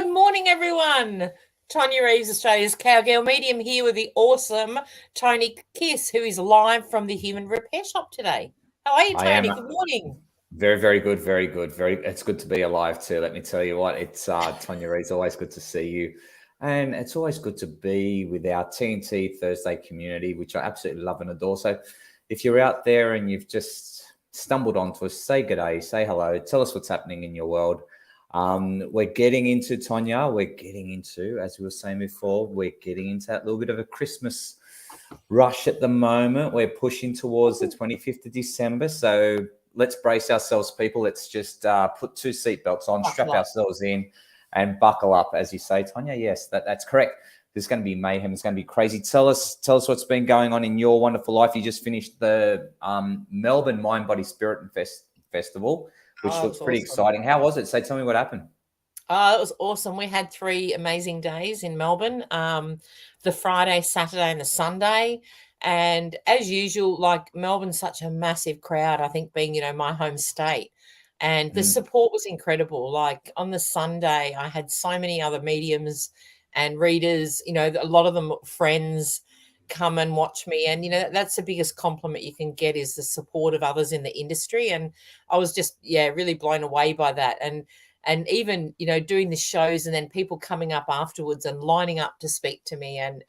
Good morning, everyone. Tonia Reeves, Australia's Cowgirl medium, here with the awesome Tony Kiss, who is live from the Human Repair Shop today. How are you, Tony? Good morning. Very, very good. Very good. It's good to be alive too. Let me tell you what. It's Tonia Reeves. Always good to see you, and it's always good to be with our TNT Thursday community, which I absolutely love and adore. So, if you're out there and you've just stumbled onto us, say good day, say hello, tell us what's happening in your world. We're getting into, Tonia, as we were saying before, we're getting into that little bit of a Christmas rush at the moment. We're pushing towards the 25th of December. So let's brace ourselves, people. Let's just put two seatbelts on, strap ourselves in and buckle up, as you say, Tonia. Yes, that's correct. There's going to be mayhem. It's going to be crazy. Tell us what's been going on in your wonderful life. You just finished the Melbourne Mind, Body, Spirit Festival, which looks pretty exciting. How was it? So tell me what happened. It was awesome. We had 3 amazing days in Melbourne, the Friday, Saturday and the Sunday. And as usual, like Melbourne's such a massive crowd, I think being, my home state. And the support was incredible. Like on the Sunday, I had so many other mediums and readers, a lot of them friends come and watch me. And, that's the biggest compliment you can get is the support of others in the industry. And I was just, really blown away by that. And even, doing the shows and then people coming up afterwards and lining up to speak to me and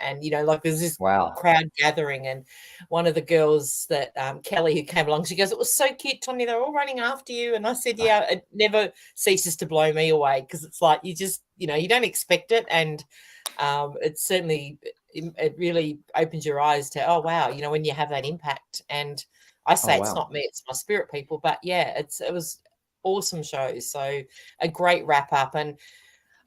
like there's this crowd gathering. And one of the girls that Kelly, who came along, she goes, "It was so cute, Tonya, they're all running after you." And I said, yeah, it never ceases to blow me away because it's like you just, you don't expect it. And it's certainly, it really opens your eyes to, oh, wow, when you have that impact. And I say it's not me, it's my spirit people. But yeah, it was awesome shows. So a great wrap up. And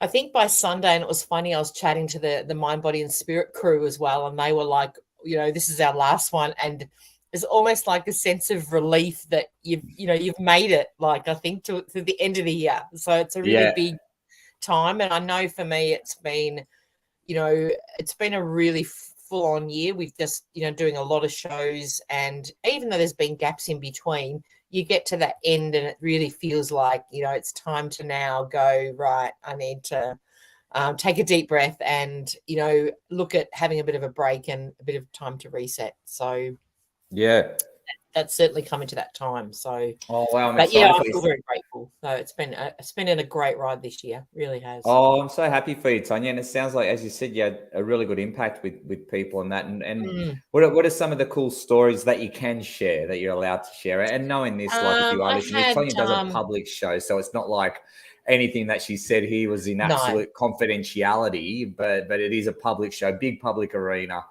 I think by Sunday, and it was funny, I was chatting to the Mind, Body and Spirit crew as well. And they were like, this is our last one. And it's almost like a sense of relief that you've made it, like I think to the end of the year. So it's a really big time. And I know for me, it's been a really full-on year. We've just, doing a lot of shows. And even though there's been gaps in between, you get to that end and it really feels like, it's time to now go, right, I need to take a deep breath and, look at having a bit of a break and a bit of time to reset. So, that's certainly coming to that time. So, I'm excited. Yeah, I feel very grateful. So it's been a great ride this year. Really has. Oh, I'm so happy for you, Tonya. And it sounds like, as you said, you had a really good impact with people and that. And what are some of the cool stories that you can share, that you're allowed to share? And knowing this, like if you are listening, Tonya does a public show, so it's not like anything that she said here was in absolute confidentiality, but it is a public show, big public arena.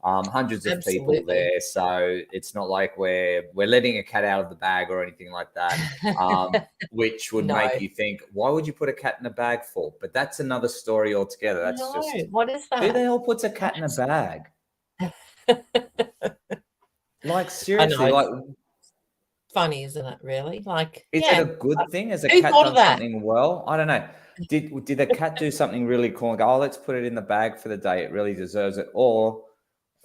Hundreds of people there, so it's not like we're letting a cat out of the bag or anything like that, which would make you think, why would you put a cat in a bag for? But that's another story altogether. That's just what is that? Who the hell puts a cat in a bag? Like seriously, like funny, isn't it? Really, like is it a good thing? Has a cat done something well? I don't know. Did the cat do something really cool and go, oh, let's put it in the bag for the day? It really deserves it, or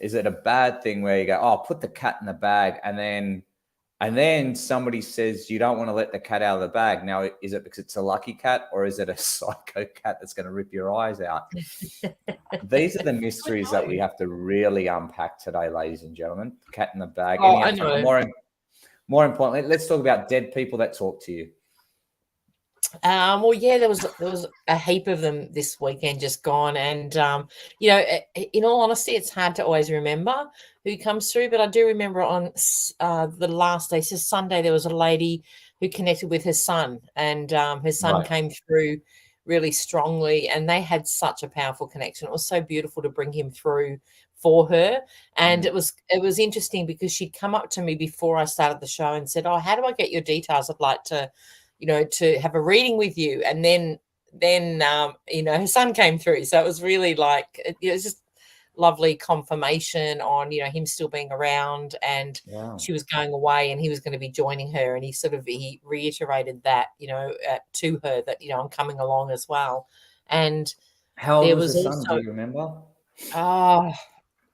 is it a bad thing where you go, oh, put the cat in the bag, and then somebody says you don't want to let the cat out of the bag? Now, is it because it's a lucky cat, or is it a psycho cat that's going to rip your eyes out? These are the mysteries that we have to really unpack today, ladies and gentlemen. Cat in the bag. Oh, I know. More importantly, let's talk about dead people that talk to you. Well, yeah, there was a heap of them this weekend just gone. And, in all honesty, it's hard to always remember who comes through. But I do remember on the last day, so Sunday, there was a lady who connected with her son. And her son came through really strongly. And they had such a powerful connection. It was so beautiful to bring him through for her. And it was interesting because she'd come up to me before I started the show and said, oh, how do I get your details? I'd like to to have a reading with you. And then her son came through. So it was really like, it was just lovely confirmation on, him still being around, and she was going away and he was going to be joining her. And he reiterated that, to her that, I'm coming along as well. And how old was the son? Do you remember? Oh,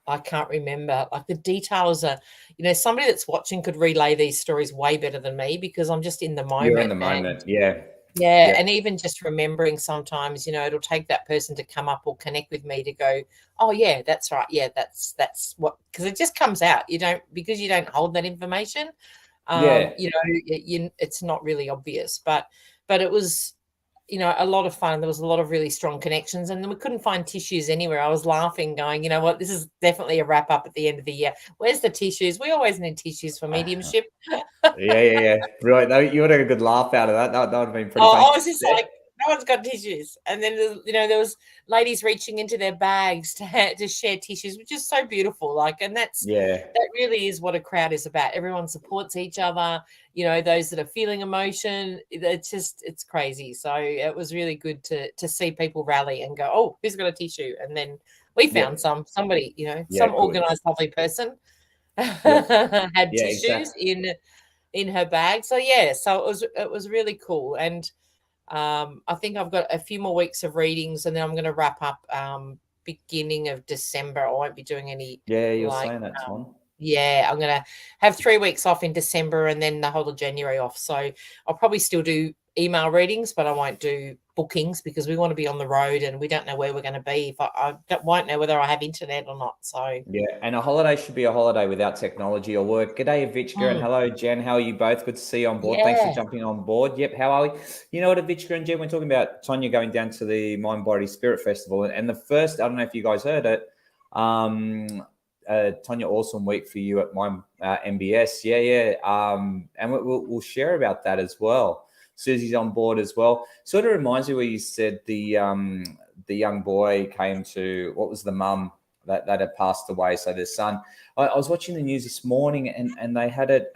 I can't remember. Like the details are, somebody that's watching could relay these stories way better than me because I'm just in the moment. You're in the moment, yeah. Yeah, Yep. and even just remembering sometimes, it'll take that person to come up or connect with me to go, oh yeah, that's right. Yeah, that's what, because it just comes out. Because you don't hold that information. Yeah. It's not really obvious, but it was, a lot of fun. There was a lot of really strong connections, and then we couldn't find tissues anywhere. I was laughing, going, you know what, this is definitely a wrap up at the end of the year. Where's the tissues? We always need tissues for mediumship. Yeah. Right. No, you would have a good laugh out of that. That would have been pretty funny. Oh, I was just like, no one's got tissues. And then, there was ladies reaching into their bags to share tissues, which is so beautiful. Like, and that Yeah. really is what a crowd is about. Everyone supports each other, those that are feeling emotion. It's crazy. So it was really good to see people rally and go, oh, who's got a tissue? And then we found Yep. somebody, Yeah. some Good. organized, lovely person Yep. had Yeah. tissues Exactly. in her bag. So yeah, so it was really cool. And I think I've got a few more weeks of readings, and then I'm going to wrap up beginning of December. I won't be doing any, Yeah. You're like, saying that, Tom. yeah, I'm going to have 3 weeks off in December and then the whole of January off. So I'll probably still do email readings, but I won't do bookings because we want to be on the road and we don't know where we're going to be. If I won't know whether I have internet or not. So, Yeah, and a holiday should be a holiday without technology or work. G'day, Avichka, and mm, hello, Jen. How are you both? Good to see you on board. Thanks for yeah. jumping on board. Yep, how are we? You know what, Avichka and Jen, we're talking about Tonia going down to the Mind Body Spirit Festival, and the first, I don't know if you guys heard it, Tonia, awesome week for you at my MBS. Yeah. And we'll share about that as well. Susie's on board as well. Sort of reminds me where you said the young boy came to, what was the mum that had passed away, so the son. I was watching the news this morning, and they had it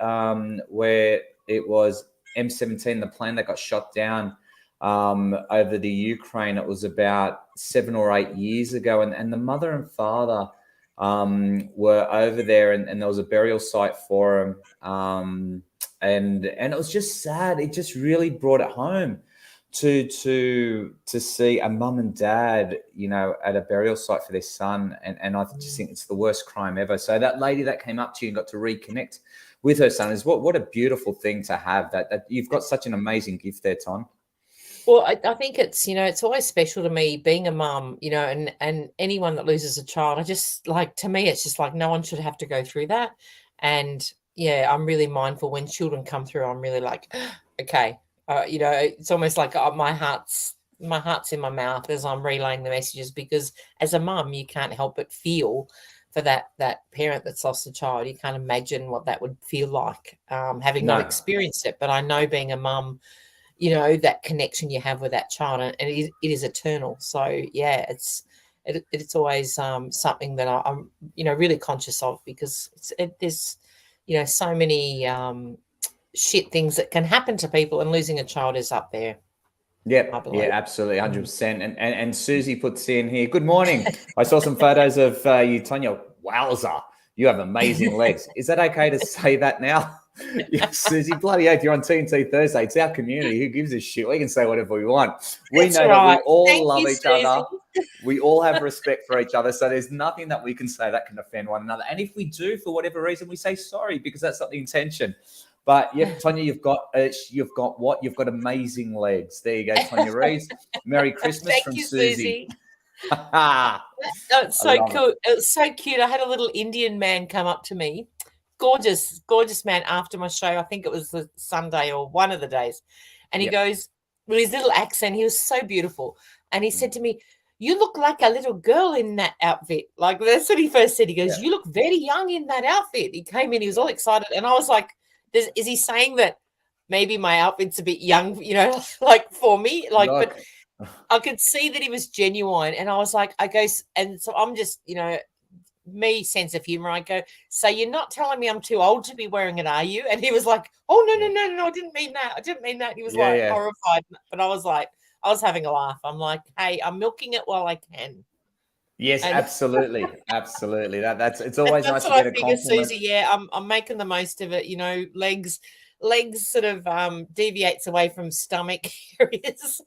where it was M17, the plane that got shot down over the Ukraine. It was about 7 or 8 years ago, and the mother and father were over there, and there was a burial site for him. And it was just sad. It just really brought it home to see a mum and dad, at a burial site for their son, and I just think it's the worst crime ever. So that lady that came up to you and got to reconnect with her son is what a beautiful thing to have. That you've got such an amazing gift there, Ton. Well, I think it's always special to me being a mum, and anyone that loses a child. I just, like, to me, it's just like no one should have to go through that. And yeah, I'm really mindful when children come through. I'm really like, okay, it's almost like my heart's in my mouth as I'm relaying the messages, because as a mum, you can't help but feel for that parent that's lost a child. You can't imagine what that would feel like, having not No, experienced it. But I know, being a mum, that connection you have with that child, and it is eternal. So yeah, it's always something that I'm really conscious of, because there's so many shit things that can happen to people, and losing a child is up there, I yep, yeah, believe. absolutely, Mm. 100%. And Susie puts in here, good morning. I saw some photos of you, Tonia. Wowza, you have amazing legs. Is that okay to say that now? Yeah, Susie, bloody oath, you're on TNT Thursday. It's our community. Who gives a shit? We can say whatever we want. We That's know that we right. all Thank love you, each Susie. other. We all have respect for each other. So there's nothing that we can say that can offend one another. And if we do, for whatever reason, we say sorry, because that's not the intention. But yep, Tonia, you've got what? You've got amazing legs. There you go, Tonia Reeves. Merry Christmas Thank from you, Susie. Susie. I Oh, it's so love it. cool. It was so cute. I had a little Indian man come up to me. Gorgeous, gorgeous man, after my show. I think it was the Sunday or one of the days. And he Yep. goes, with his little accent, he was so beautiful. And he Mm. said to me, "You look like a little girl in that outfit." Like, that's what he first said. He goes, Yeah. "You look very young in that outfit." He came in, he was all excited. And I was like, is he saying that maybe my outfit's a bit young, like for me? Like, but Look. I could see that he was genuine, and I was like, I go, and so I'm just, me sense of humor. I go, "So you're not telling me I'm too old to be wearing it, are you?" And he was like, "Oh, no, Yeah. no, no, no, I didn't mean that. I didn't mean that." He was Yeah. like Yeah. horrified, but I was like, I was having a laugh. I'm like, hey, I'm milking it while I can, Yes, and absolutely. Absolutely. That's it's always that's nice to what get I a figure, compliment. Susie. Yeah, I'm making the most of it. Legs sort of deviates away from stomach areas,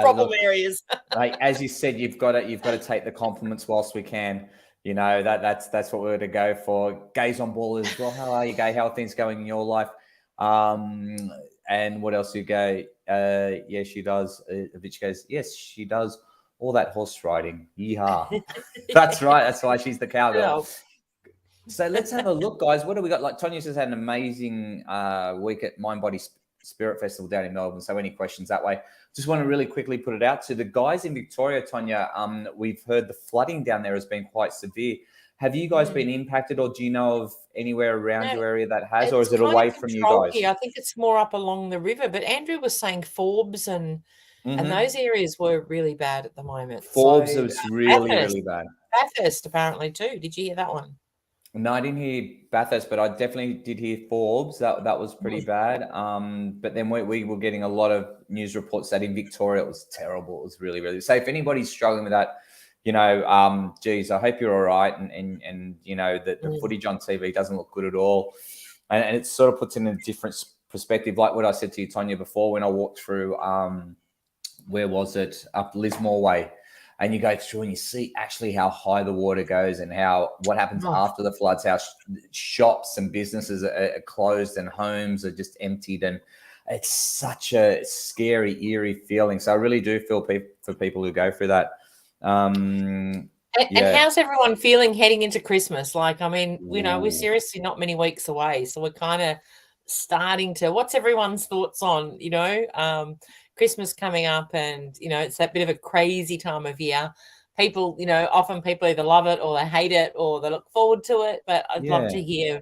problem Look, areas. like as you said, you've got to take the compliments whilst we can. That's what we're to go for. Gay's on ball as well. How are you, Gay? How are things going in your life? Um, and what else you go? Yeah, she does. Vitch goes, yes, she does all that horse riding. Yeehaw. That's right. That's why she's the cowgirl. Well, So let's have a look, guys. What do we got? Like Tonia's just had an amazing week at Mind Body Spirit Festival down in Melbourne. So any questions that way? Just want to really quickly put it out to the guys in Victoria, Tonia. We've heard the flooding down there has been quite severe. Have you guys been impacted, or do you know of anywhere around no, your area that has, or it's is it kind of away from you controlled guys? here. I think it's more up along the river. But Andrew was saying Forbes and those areas were really bad at the moment. Forbes So is really, Bathurst, really bad. Bathurst apparently too. Did you hear that one? No, I didn't hear Bathurst, but I definitely did hear Forbes. That was pretty bad. But then we were getting a lot of news reports that in Victoria it was terrible. It was really, really. So if anybody's struggling with that, geez, I hope you're all right. And you know that the footage on TV doesn't look good at all, and it sort of puts in a different perspective. Like what I said to you, Tonia, before when I walked through, where was it, up Lismore Way. And you go through and you see actually how high the water goes and what happens after the floods, how shops and businesses are closed and homes are just emptied. And it's such a scary, eerie feeling. So I really do feel for people who go through that. And how's everyone feeling heading into Christmas? Like, I mean, we're seriously not many weeks away. So we're kind of starting to, what's everyone's thoughts on, Christmas coming up, and it's that bit of a crazy time of year. People, often people either love it or they hate it or they look forward to it. But I'd love to hear,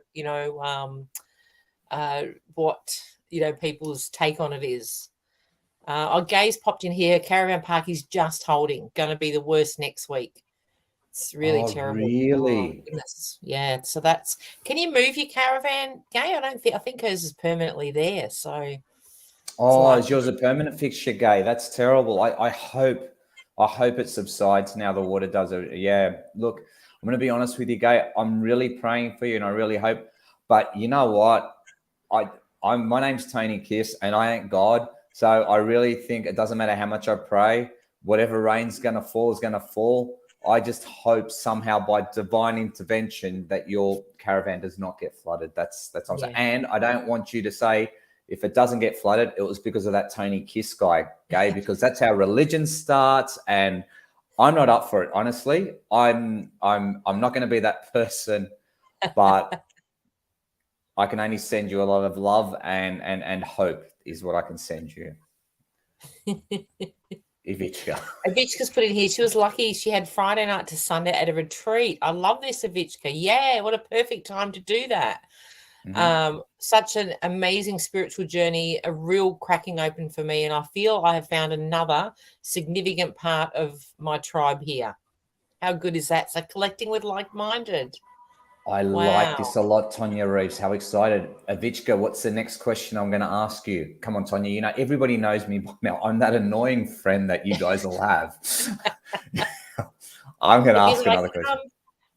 what people's take on it is. Gay's popped in here. Caravan park is just holding. Going to be the worst next week. It's really terrible. Really? Oh, goodness. Yeah. So can you move your caravan, Gay? I think hers is permanently there. So. Is yours a permanent fixture, Gay? That's terrible. I hope it subsides now. The water does it. Yeah. Look, I'm going to be honest with you, Gay. I'm really praying for you, and I really hope. But you know what? My name's Tony Kiss, and I ain't God. So I really think it doesn't matter how much I pray. Whatever rain's going to fall is going to fall. I just hope somehow by divine intervention that your caravan does not get flooded. That's what I'm saying. And I don't want you to say, if it doesn't get flooded, it was because of that Tony Kiss guy, Gay, because that's how religion starts. And I'm not up for it, honestly. I'm not going to be that person, but I can only send you a lot of love and hope is what I can send you. Ivichka. Ivichka's put in here. She was lucky she had Friday night to Sunday at a retreat. I love this, Ivichka. Yeah, what a perfect time to do that. Such an amazing spiritual journey, a real cracking open for me, and I feel I have found another significant part of my tribe here. How good is that? So collecting with like-minded. I like this a lot, Tonia Reeves. How excited. Avichka, what's the next question I'm going to ask you? Come on, Tonia. Everybody knows me by now. I'm that annoying friend that you guys all have. I'm going to ask another question.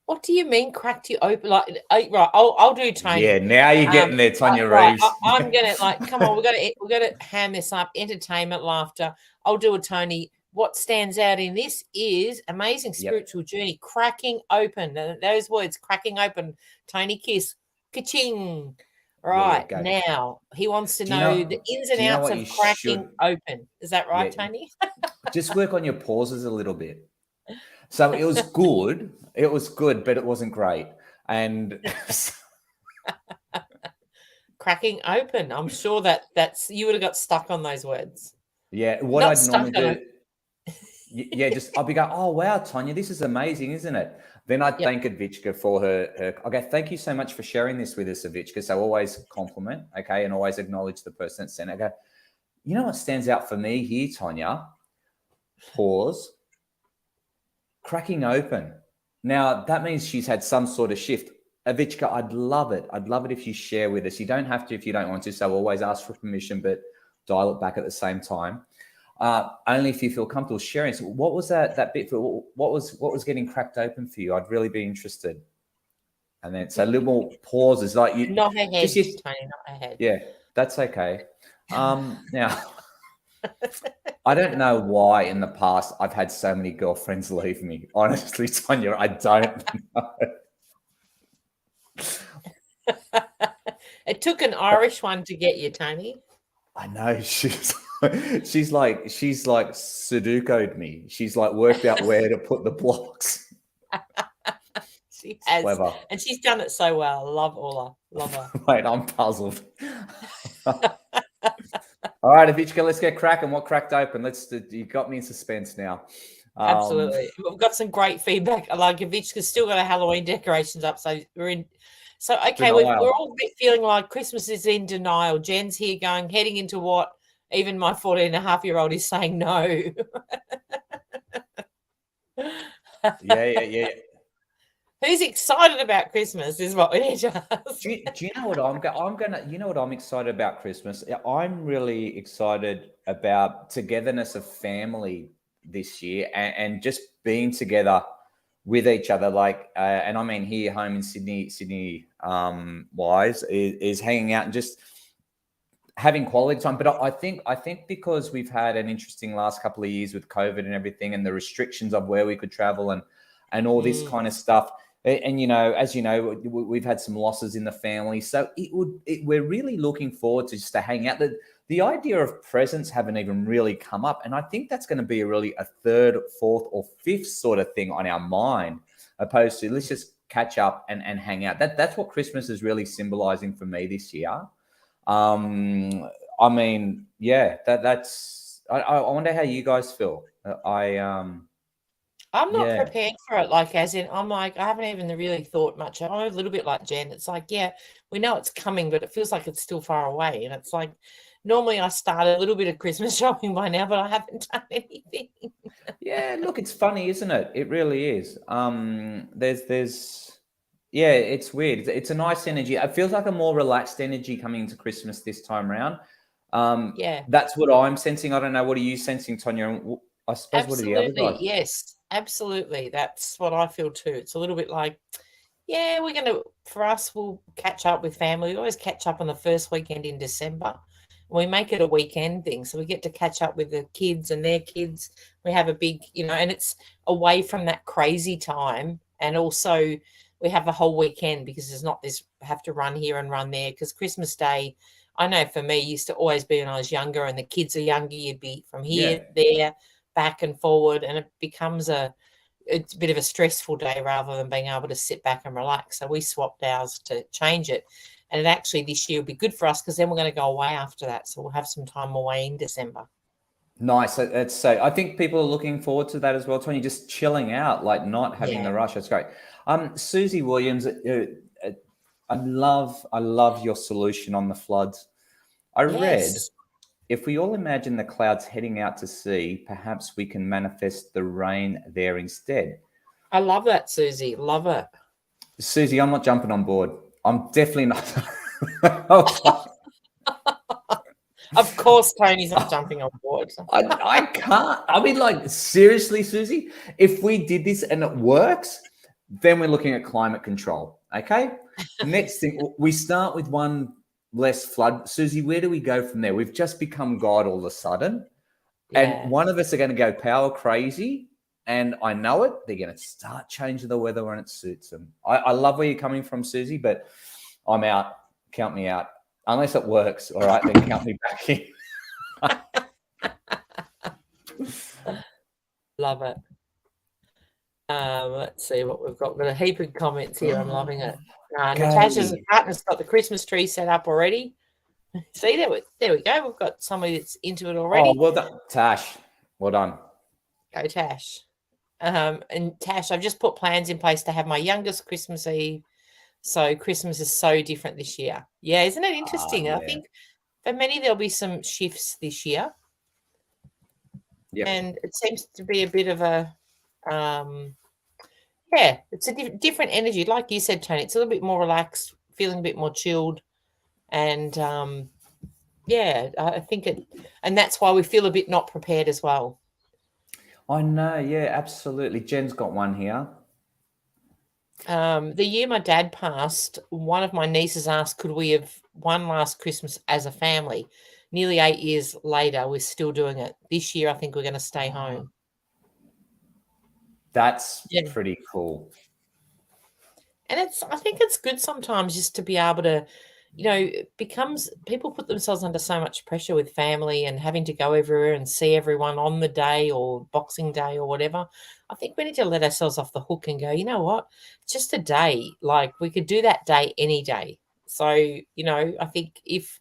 What do you mean cracked you open? Like, right, I'll do Tony. Yeah, now you're getting there, Tonia Reeves. Right, I'm gonna come on. We got to ham this up. Entertainment, laughter. I'll do a Tony. What stands out in this is amazing spiritual journey, cracking open. Those words, cracking open. Tony Kiss, ka-ching. Right, now he wants to know the ins and outs of cracking open. Is that right, Tony? Just work on your pauses a little bit. So it was good. It was good, but it wasn't great. And cracking open. I'm sure that's you would have got stuck on those words. Yeah, what I'd normally do. I'd be going, oh wow, Tonia, this is amazing, isn't it? Then I'd thank Avichka for her. Okay, thank you so much for sharing this with us, Avichka. So always compliment, okay, and always acknowledge the person that sent it. I go, you know what stands out for me here, Tonia? Pause. Cracking open. Now, that means she's had some sort of shift. Avichka, I'd love it. I'd love it if you share with us. You don't have to if you don't want to, so always ask for permission, but dial it back at the same time. Only if you feel comfortable sharing. So what was that bit for? What was getting cracked open for you? I'd really be interested. And then so a little more pauses, like you. Not her head, Tony, not her head. Yeah, that's okay. Now. I don't know why in the past I've had so many girlfriends leave me. Honestly, Tonia, I don't know. It took an Irish one to get you, Tony. I know she's like Sudoku'd me. She's like worked out where to put the blocks. She It's has, clever. and she's done it so well. Love Ola. Love her. Wait, I'm puzzled. All right, Avichka, let's get cracking. What cracked open? You got me in suspense now. Absolutely. We've got some great feedback. Like Avichka's still got her Halloween decorations up, so we're in. So okay, we're Denial. all a bit feeling like Christmas is in denial. Jen's here heading into what even my 14-and-a-half-year-old is saying no. Yeah. Who's excited about Christmas is what we need to ask. Do you know what I'm gonna? You know what I'm excited about Christmas? I'm really excited about togetherness of family this year and just being together with each other. Like, and I mean here home in Sydney, wise is hanging out and just having quality time. But I think because we've had an interesting last couple of years with COVID and everything, and the restrictions of where we could travel and all this kind of stuff. And as you know, we've had some losses in the family, so we're really looking forward to just to hang out. The idea of presents haven't even really come up, and I think that's going to be a third, fourth, or fifth sort of thing on our mind, opposed to let's just catch up and hang out. That's what Christmas is really symbolizing for me this year. I mean, yeah, that's. I wonder how you guys feel. I'm not Yeah. prepared for it. Like, as in, I'm like, I haven't even really thought much. I'm a little bit like Jen. It's like, yeah, we know it's coming, but it feels like it's still far away. And it's like, normally I start a little bit of Christmas shopping by now, but I haven't done anything. Yeah, look, it's funny, isn't it? It really is. Yeah, it's weird. It's a nice energy. It feels like a more relaxed energy coming into Christmas this time around. Yeah. That's what I'm sensing. I don't know. What are you sensing, Tonia? I suppose what are the other Absolutely. guys? Yes, absolutely. That's what I feel too. It's a little bit like, yeah, for us, we'll catch up with family. We always catch up on the first weekend in December. We make it a weekend thing. So we get to catch up with the kids and their kids. We have a big, and it's away from that crazy time. And also we have the whole weekend because there's not this have to run here and run there. Because Christmas Day, I know for me, used to always be when I was younger and the kids are younger, you'd be from here, Yeah. there, back and forward. And it becomes it's a bit of a stressful day rather than being able to sit back and relax. So we swapped ours to change it. And it actually this year will be good for us because then we're going to go away after that. So we'll have some time away in December. Nice. That's so. I think people are looking forward to that as well, Tony. Just chilling out, like not having the rush. That's great. Susie Williams, I love your solution on the floods. I read, Yes. if we all imagine the clouds heading out to sea, perhaps we can manifest the rain there instead. I love that, Susie. Love it. Susie, I'm not jumping on board. I'm definitely not. Of course, Tony's not jumping on board. I can't. I mean, like, seriously, Susie, if we did this and it works, then we're looking at climate control. Okay. Next thing, we start with one less flood. Susie, where do we go from there? We've just become God all of a sudden. Yeah. And one of us are going to go power crazy. And I know it. They're going to start changing the weather when it suits them. I love where you're coming from, Susie, but I'm out. Count me out. Unless it works. All right. Then count me back in. Love it. Let's see what we've got. We've got a heap of comments here. I'm loving it. Natasha's partner's got the Christmas tree set up already. See, there we go. We've got somebody that's into it already. Oh, well done, Tash. Well done. Go, Tash. And Tash, I've just put plans in place to have my youngest Christmas Eve. So Christmas is so different this year. Yeah, isn't it interesting? Yeah. I think for many there'll be some shifts this year. Yep. And it seems to be a bit of a it's a different energy. Like you said, Tony, it's a little bit more relaxed, feeling a bit more chilled. And I think and that's why we feel a bit not prepared as well. I know, yeah, absolutely. Jen's got one here. The year my dad passed, one of my nieces asked, could we have one last Christmas as a family? Nearly 8 years later, we're still doing it. This year, I think we're going to stay home. That's pretty cool. And I think it's good sometimes just to be able to it becomes, people put themselves under so much pressure with family and having to go everywhere and see everyone on the day or Boxing Day or whatever. I think we need to let ourselves off the hook and go, you know what? It's just a day. Like, we could do that day any day. So, I think if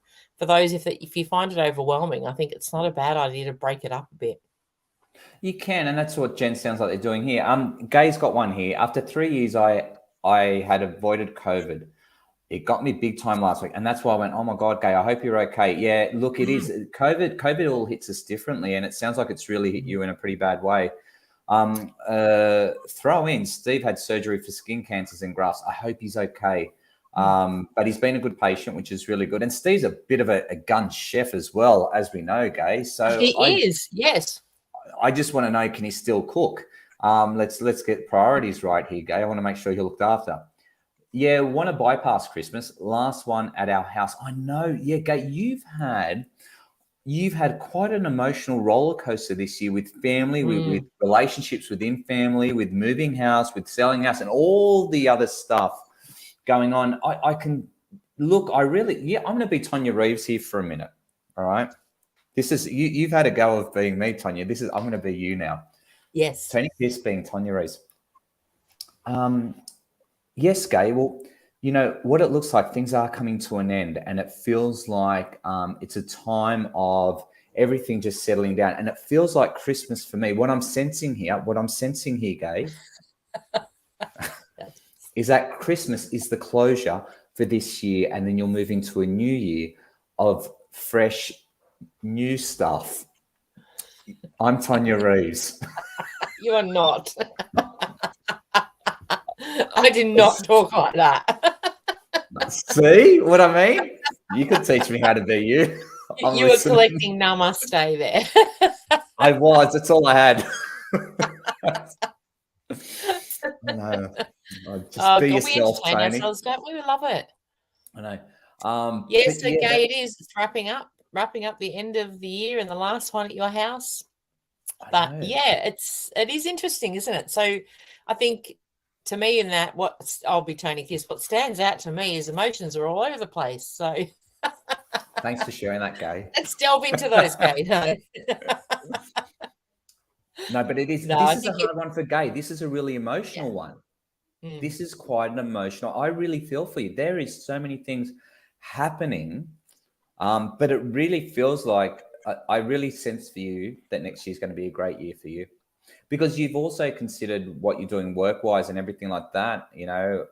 you find it overwhelming, I think it's not a bad idea to break it up a bit. You can, and that's what Jen sounds like they're doing here. Gay's got one here. After 3 years, I had avoided COVID. It got me big time last week, and that's why I went, oh my God, Gay, I hope you're okay. Yeah, look, it is COVID all hits us differently, and it sounds like it's really hit you in a pretty bad way. Throw in, Steve had surgery for skin cancers and grafts. I hope he's okay. But he's been a good patient, which is really good. And Steve's a bit of a gun chef as well, as we know, Gay. So He is, yes. I just want to know, can he still cook? Let's get priorities right here, Gay. I want to make sure you're looked after. Yeah, want to bypass Christmas. Last one at our house. I know. Yeah, Gay, you've had quite an emotional roller coaster this year with family, with relationships within family, with moving house, with selling house, and all the other stuff going on. I can look. I'm going to be Tonia Reeves here for a minute. All right. This is you've had a go of being me, Tonia. I'm going to be you now. Yes. Tony Pierce being Tonia Reeves. Yes, Gay. Well, what it looks like, things are coming to an end, and it feels like it's a time of everything just settling down, and it feels like Christmas for me. What I'm sensing here, Gay, is that Christmas is the closure for this year, and then you'll move into a new year of fresh, new stuff. I'm Tonia Reeves. You are not. I did not talk like that. See what I mean? You could teach me how to be you. You were collecting namaste there. I was. That's all I had. No. Just be yourself, we entertain Tony. ourselves, don't we? We love it. I know. Yes, so Gay, it is. It's wrapping up the end of the year and the last one at your house. But yeah, it is interesting, isn't it? So I think, to me, in that, I'll be Tony Kiss, what stands out to me is emotions are all over the place. So thanks for sharing that, Gay. Let's delve into those, Gay. No, but it is. This is a hard one for Gay. This is a really emotional one. This is quite an emotional. I really feel for you. There is so many things happening, but it really feels like I really sense for you that next year is going to be a great year for you, because you've also considered what you're doing work-wise and everything like that.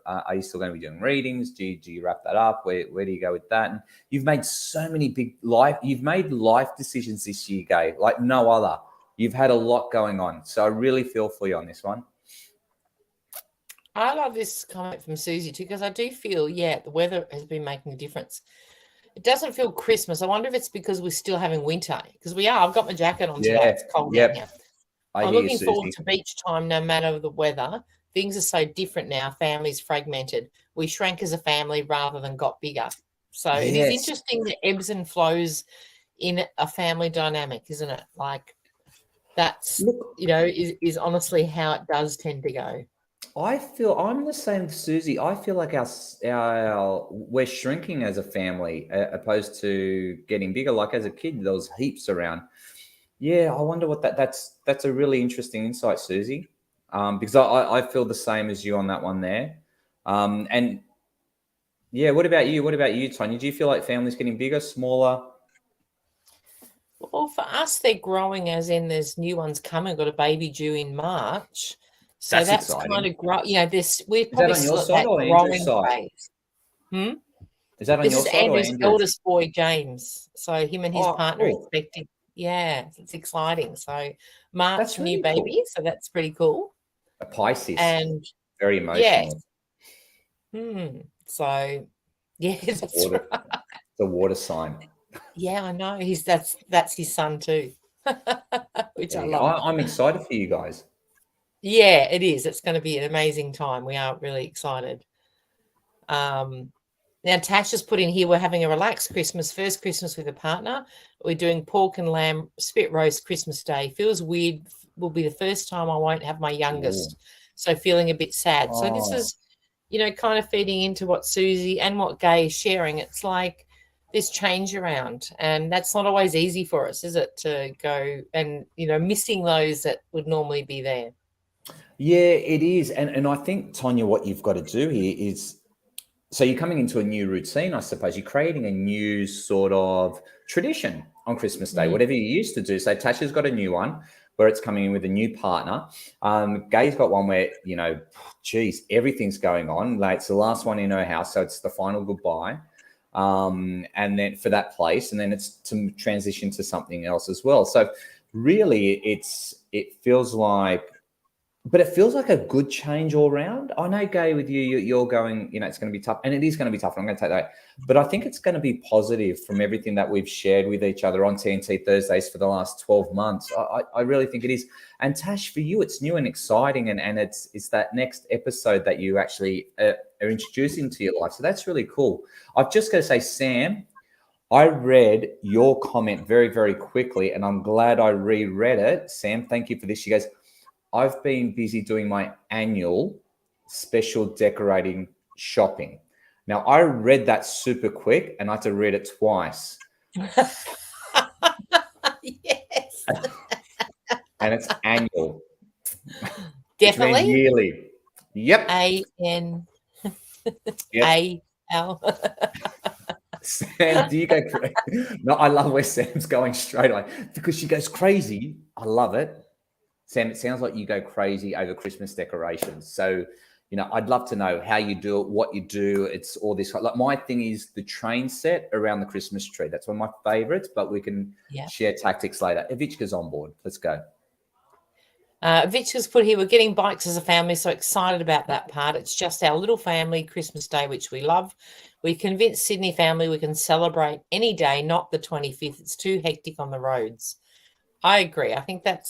Are you still going to be doing readings? Do you wrap that up? Where do you go with that? And you've made so many you've made life decisions this year, Gay, like no other. You've had a lot going on. So I really feel for you on this one. I love this comment from Susie too, because I do feel, the weather has been making a difference. It doesn't feel Christmas. I wonder if it's because we're still having winter, because we are. I've got my jacket on today. It's cold down here. I'm looking forward to beach time no matter the weather. Things are so different now. Families fragmented. We shrank as a family rather than got bigger. So it is interesting, the ebbs and flows in a family dynamic, isn't it? Like, that's, is honestly how it does tend to go. I feel I'm the same, Susie. I feel like we're shrinking as a family opposed to getting bigger. Like as a kid, there was heaps around. Yeah, I wonder what that's a really interesting insight, Susie. Because I feel the same as you on that one there. And yeah, what about you? What about you, Tonia? Do you feel like families getting bigger, smaller? Well, for us, they're growing, as in there's new ones coming. Got a baby due in March. So that's kind of grow. We're probably still at that growing phase. Is that on your side or Andrew's eldest boy, James? So him and his partner are expecting. Yeah, it's exciting. So March, new baby. So that's pretty cool. A Pisces, and very emotional. So that's right. It's a water sign. Yeah, I know. That's his son too. Which I love. I'm excited for you guys. Yeah, it is. It's going to be an amazing time. We are really excited. Now, Tasha's put in here, we're having a relaxed Christmas, first Christmas with a partner. We're doing pork and lamb spit roast Christmas Day. Feels weird. Will be the first time I won't have my youngest. So feeling a bit sad. So this is, kind of feeding into what Susie and what Gay is sharing. It's like this change around, and that's not always easy for us, is it, to go and, missing those that would normally be there. Yeah, it is. And I think, Tonia, what you've got to do here is, so you're coming into a new routine, I suppose. You're creating a new sort of tradition on Christmas Day, whatever you used to do. So Tasha's got a new one where it's coming in with a new partner. Gay's got one where, geez, everything's going on. Like, it's the last one in her house, so it's the final goodbye. And then for that place, and then it's to transition to something else as well. So really it feels like, but it feels like a good change all around. I know, Gay, with you're going, it's going to be tough, and it is going to be tough. And I'm going to take that, but I think it's going to be positive from everything that we've shared with each other on TNT Thursdays for the last 12 months. I really think it is. And Tash, for you, it's new and exciting, and it's that next episode that you actually are introducing to your life. So that's really cool. I've just got to say, Sam, I read your comment very, very quickly, and I'm glad I reread it. Sam, thank you for this. She goes, I've been busy doing my annual special decorating shopping. Now, I read that super quick and I had to read it twice. Yes. And it's annual. Definitely. Yearly. Yep. A-N. Yep. A-L. Sam, do you go crazy? No, I love where Sam's going straight away because she goes crazy. I love it. Sam, it sounds like you go crazy over Christmas decorations. So, I'd love to know how you do it, what you do. It's all this. Like, my thing is the train set around the Christmas tree. That's one of my favorites, but we can share tactics later. Evichka's on board. Let's go. Vichka's put here, we're getting bikes as a family, so excited about that part. It's just our little family Christmas Day, which we love. We convinced Sydney family we can celebrate any day, not the 25th. It's too hectic on the roads. I agree. I think that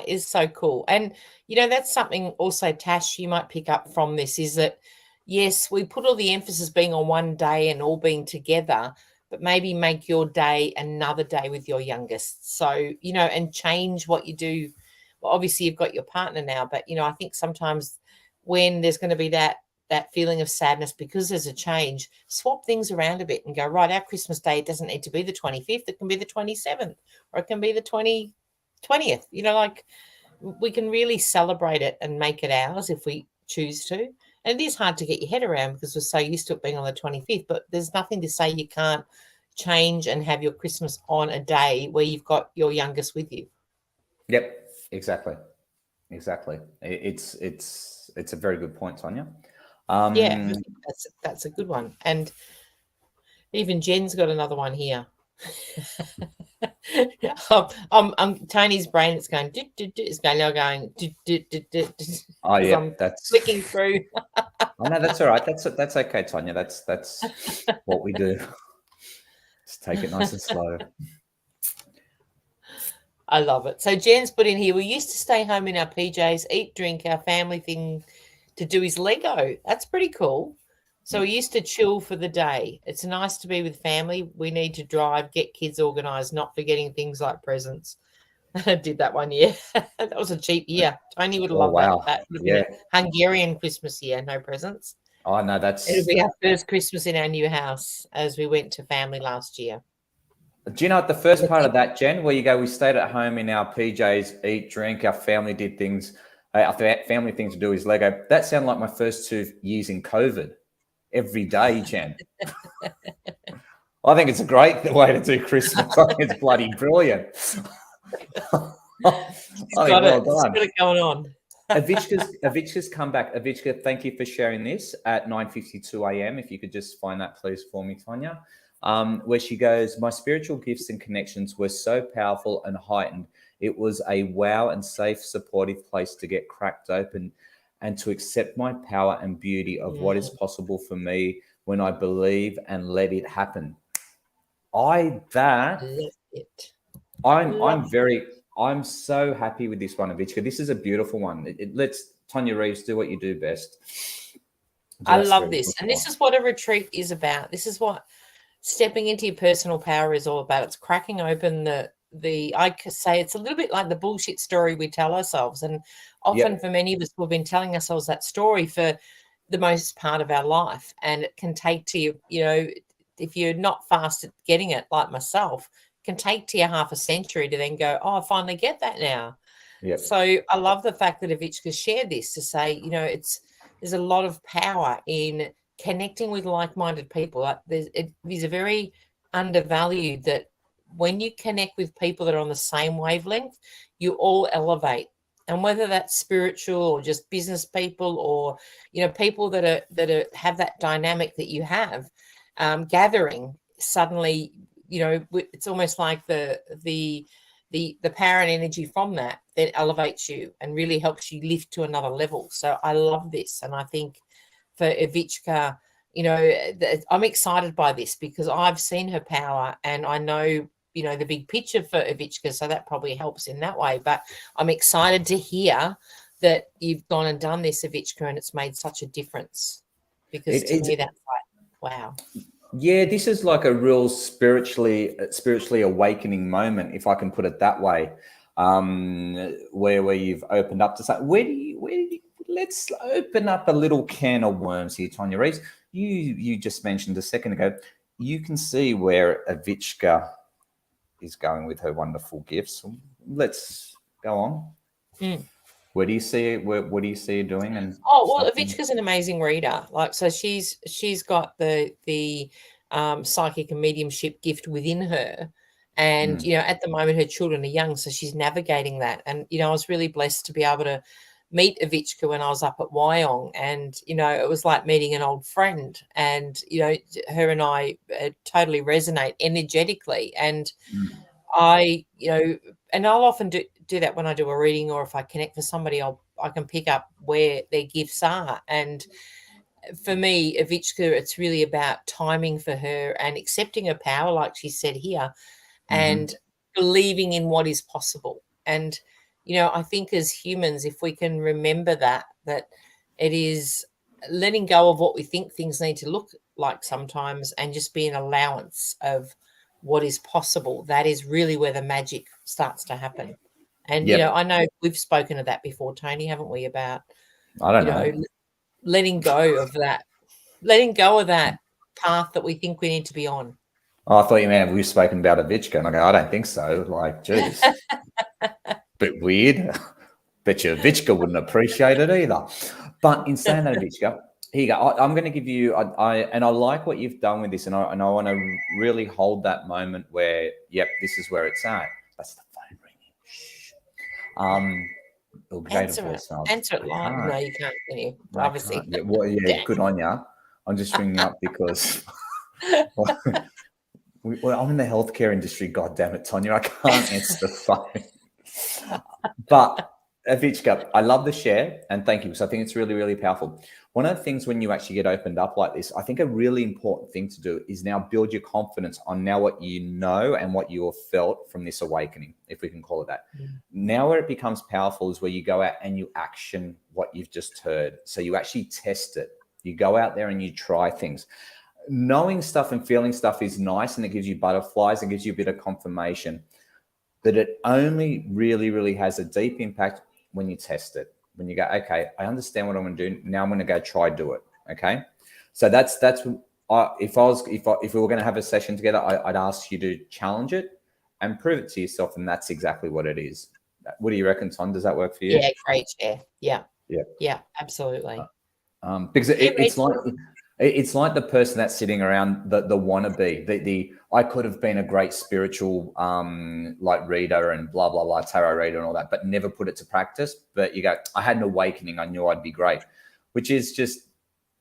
is so cool. And, that's something also, Tash, you might pick up from this, is that, yes, we put all the emphasis being on one day and all being together, but maybe make your day another day with your youngest. So, and change what you do. Well, obviously you've got your partner now, but, I think sometimes when there's going to be that feeling of sadness because there's a change, swap things around a bit and go, right, our Christmas Day, it doesn't need to be the 25th. It can be the 27th or it can be the 20th. We can really celebrate it and make it ours if we choose to. And it is hard to get your head around because we're so used to it being on the 25th, but there's nothing to say you can't change and have your Christmas on a day where you've got your youngest with you. Yep, exactly. It's a very good point, Tonia. Yeah, that's a good one. And even Jen's got another one here. Tony's brain is going. It's going now. Going. Oh yeah, I'm that's flicking through. Oh no, that's all right. That's okay, Tonia. That's what we do. Just take it nice and slow. I love it. So Jen's put in here, we used to stay home in our PJs, eat, drink. Our family thing to do is Lego. That's pretty cool. So we used to chill for the day. It's nice to be with family. We need to drive, get kids organised, not forgetting things like presents. I did that one year. That was a cheap year. Tony would have loved that. That would have been a Hungarian Christmas year, no presents. Oh no, it'll be our first Christmas in our new house as we went to family last year. Do you know what the first part of that, Jen, where you go, we stayed at home in our PJs, eat, drink, our family did things, our family thing to do is Lego. That sounded like my first 2 years in COVID. Every day, Jen. I think it's a great way to do Christmas. I think it's bloody brilliant. Got it going on. Avichka's come back. Avichka, thank you for sharing this at 9:52 a.m. If you could just find that, please, for me, Tonia. Where she goes, my spiritual gifts and connections were so powerful and heightened. It was a wow and safe, supportive place to get cracked open and to accept my power and beauty of what is possible for me when I believe and let it happen. I'm so happy with this one, Avichka. This is a beautiful one. It lets Tonia Reeves do what you do best. I love this. And this is what a retreat is about. This is what stepping into your personal power is all about. It's cracking open I could say it's a little bit like the bullshit story we tell ourselves. And often for many of us, we've been telling ourselves that story for the most part of our life, and it can take to you, if you're not fast at getting it, like myself, it can take to you half a century to then go, oh, I finally get that now. Yep. So I love the fact that Avichka shared this to say, there's a lot of power in connecting with like-minded people. Like it is a very undervalued that when you connect with people that are on the same wavelength, you all elevate. And whether that's spiritual or just business people, or people that have that dynamic that you have, gathering suddenly, it's almost like the power and energy from that elevates you and really helps you lift to another level. So I love this, and I think for Avichka, I'm excited by this because I've seen her power, and I know the big picture for Avichka, so that probably helps in that way. But I'm excited to hear that you've gone and done this, Avichka, and it's made such a difference, because to me that's like, wow. Yeah, this is like a real spiritually awakening moment, if I can put it that way, where you've opened up to say, let's open up a little can of worms here, Tonia Reeves. You just mentioned a second ago, you can see where Avichka is going with her wonderful gifts. Let's go on. Where do you see it? What do you see her doing? And Avichka's an amazing reader. Like, so she's got the psychic and mediumship gift within her, and at the moment her children are young, so she's navigating that. And I was really blessed to be able to meet Avichka when I was up at Wyong, and it was like meeting an old friend. And her and I totally resonate energetically, and I and I'll often do that when I do a reading, or if I connect with somebody, I can pick up where their gifts are. And for me, Avichka, it's really about timing for her and accepting her power, like she said here, and believing in what is possible. And I think as humans, if we can remember that it is letting go of what we think things need to look like sometimes, and just be an allowance of what is possible, that is really where the magic starts to happen. And I know we've spoken of that before, Tony, haven't we, about I don't know, letting go of that path that we think we need to be on. Oh, I thought you meant we've spoken about Avichka, and I go, I don't think so. Like, geez, bit weird. Bet you Avichka wouldn't appreciate it either. But in saying that, Avichka, here you go. I'm going to give you, I like what you've done with this, and I want to really hold that moment where, yep, this is where it's at. That's the phone ringing. Shh. Answer it live. No, you can't. Can you? Obviously. Yeah, well, yeah, good on you. I'm just ringing up because I'm in the healthcare industry. God damn it, Tonia, I can't answer the phone. But Avichka, I love the share, and thank you, because I think it's really, really powerful. One of the things when you actually get opened up like this, I think a really important thing to do is now build your confidence on now what you know and what you have felt from this awakening, if we can call it that. Now where it becomes powerful is where you go out and you action what you've just heard. So you actually test it. You go out there and you try things. Knowing stuff and feeling stuff is nice, and it gives you butterflies, it gives you a bit of confirmation, but it only really, really has a deep impact when you test it, when you go, okay, I understand what I'm going to do. Now I'm going to go try do it. Okay. So that's if we were going to have a session together, I'd ask you to challenge it and prove it to yourself. And that's exactly what it is. What do you reckon, Ton? Does that work for you? Yeah, great. Yeah, absolutely. Because it's like the person that's sitting around the wannabe, I could have been a great spiritual like reader and blah, blah, blah, tarot reader and all that, but never put it to practice. But you go, I had an awakening. I knew I'd be great, which is just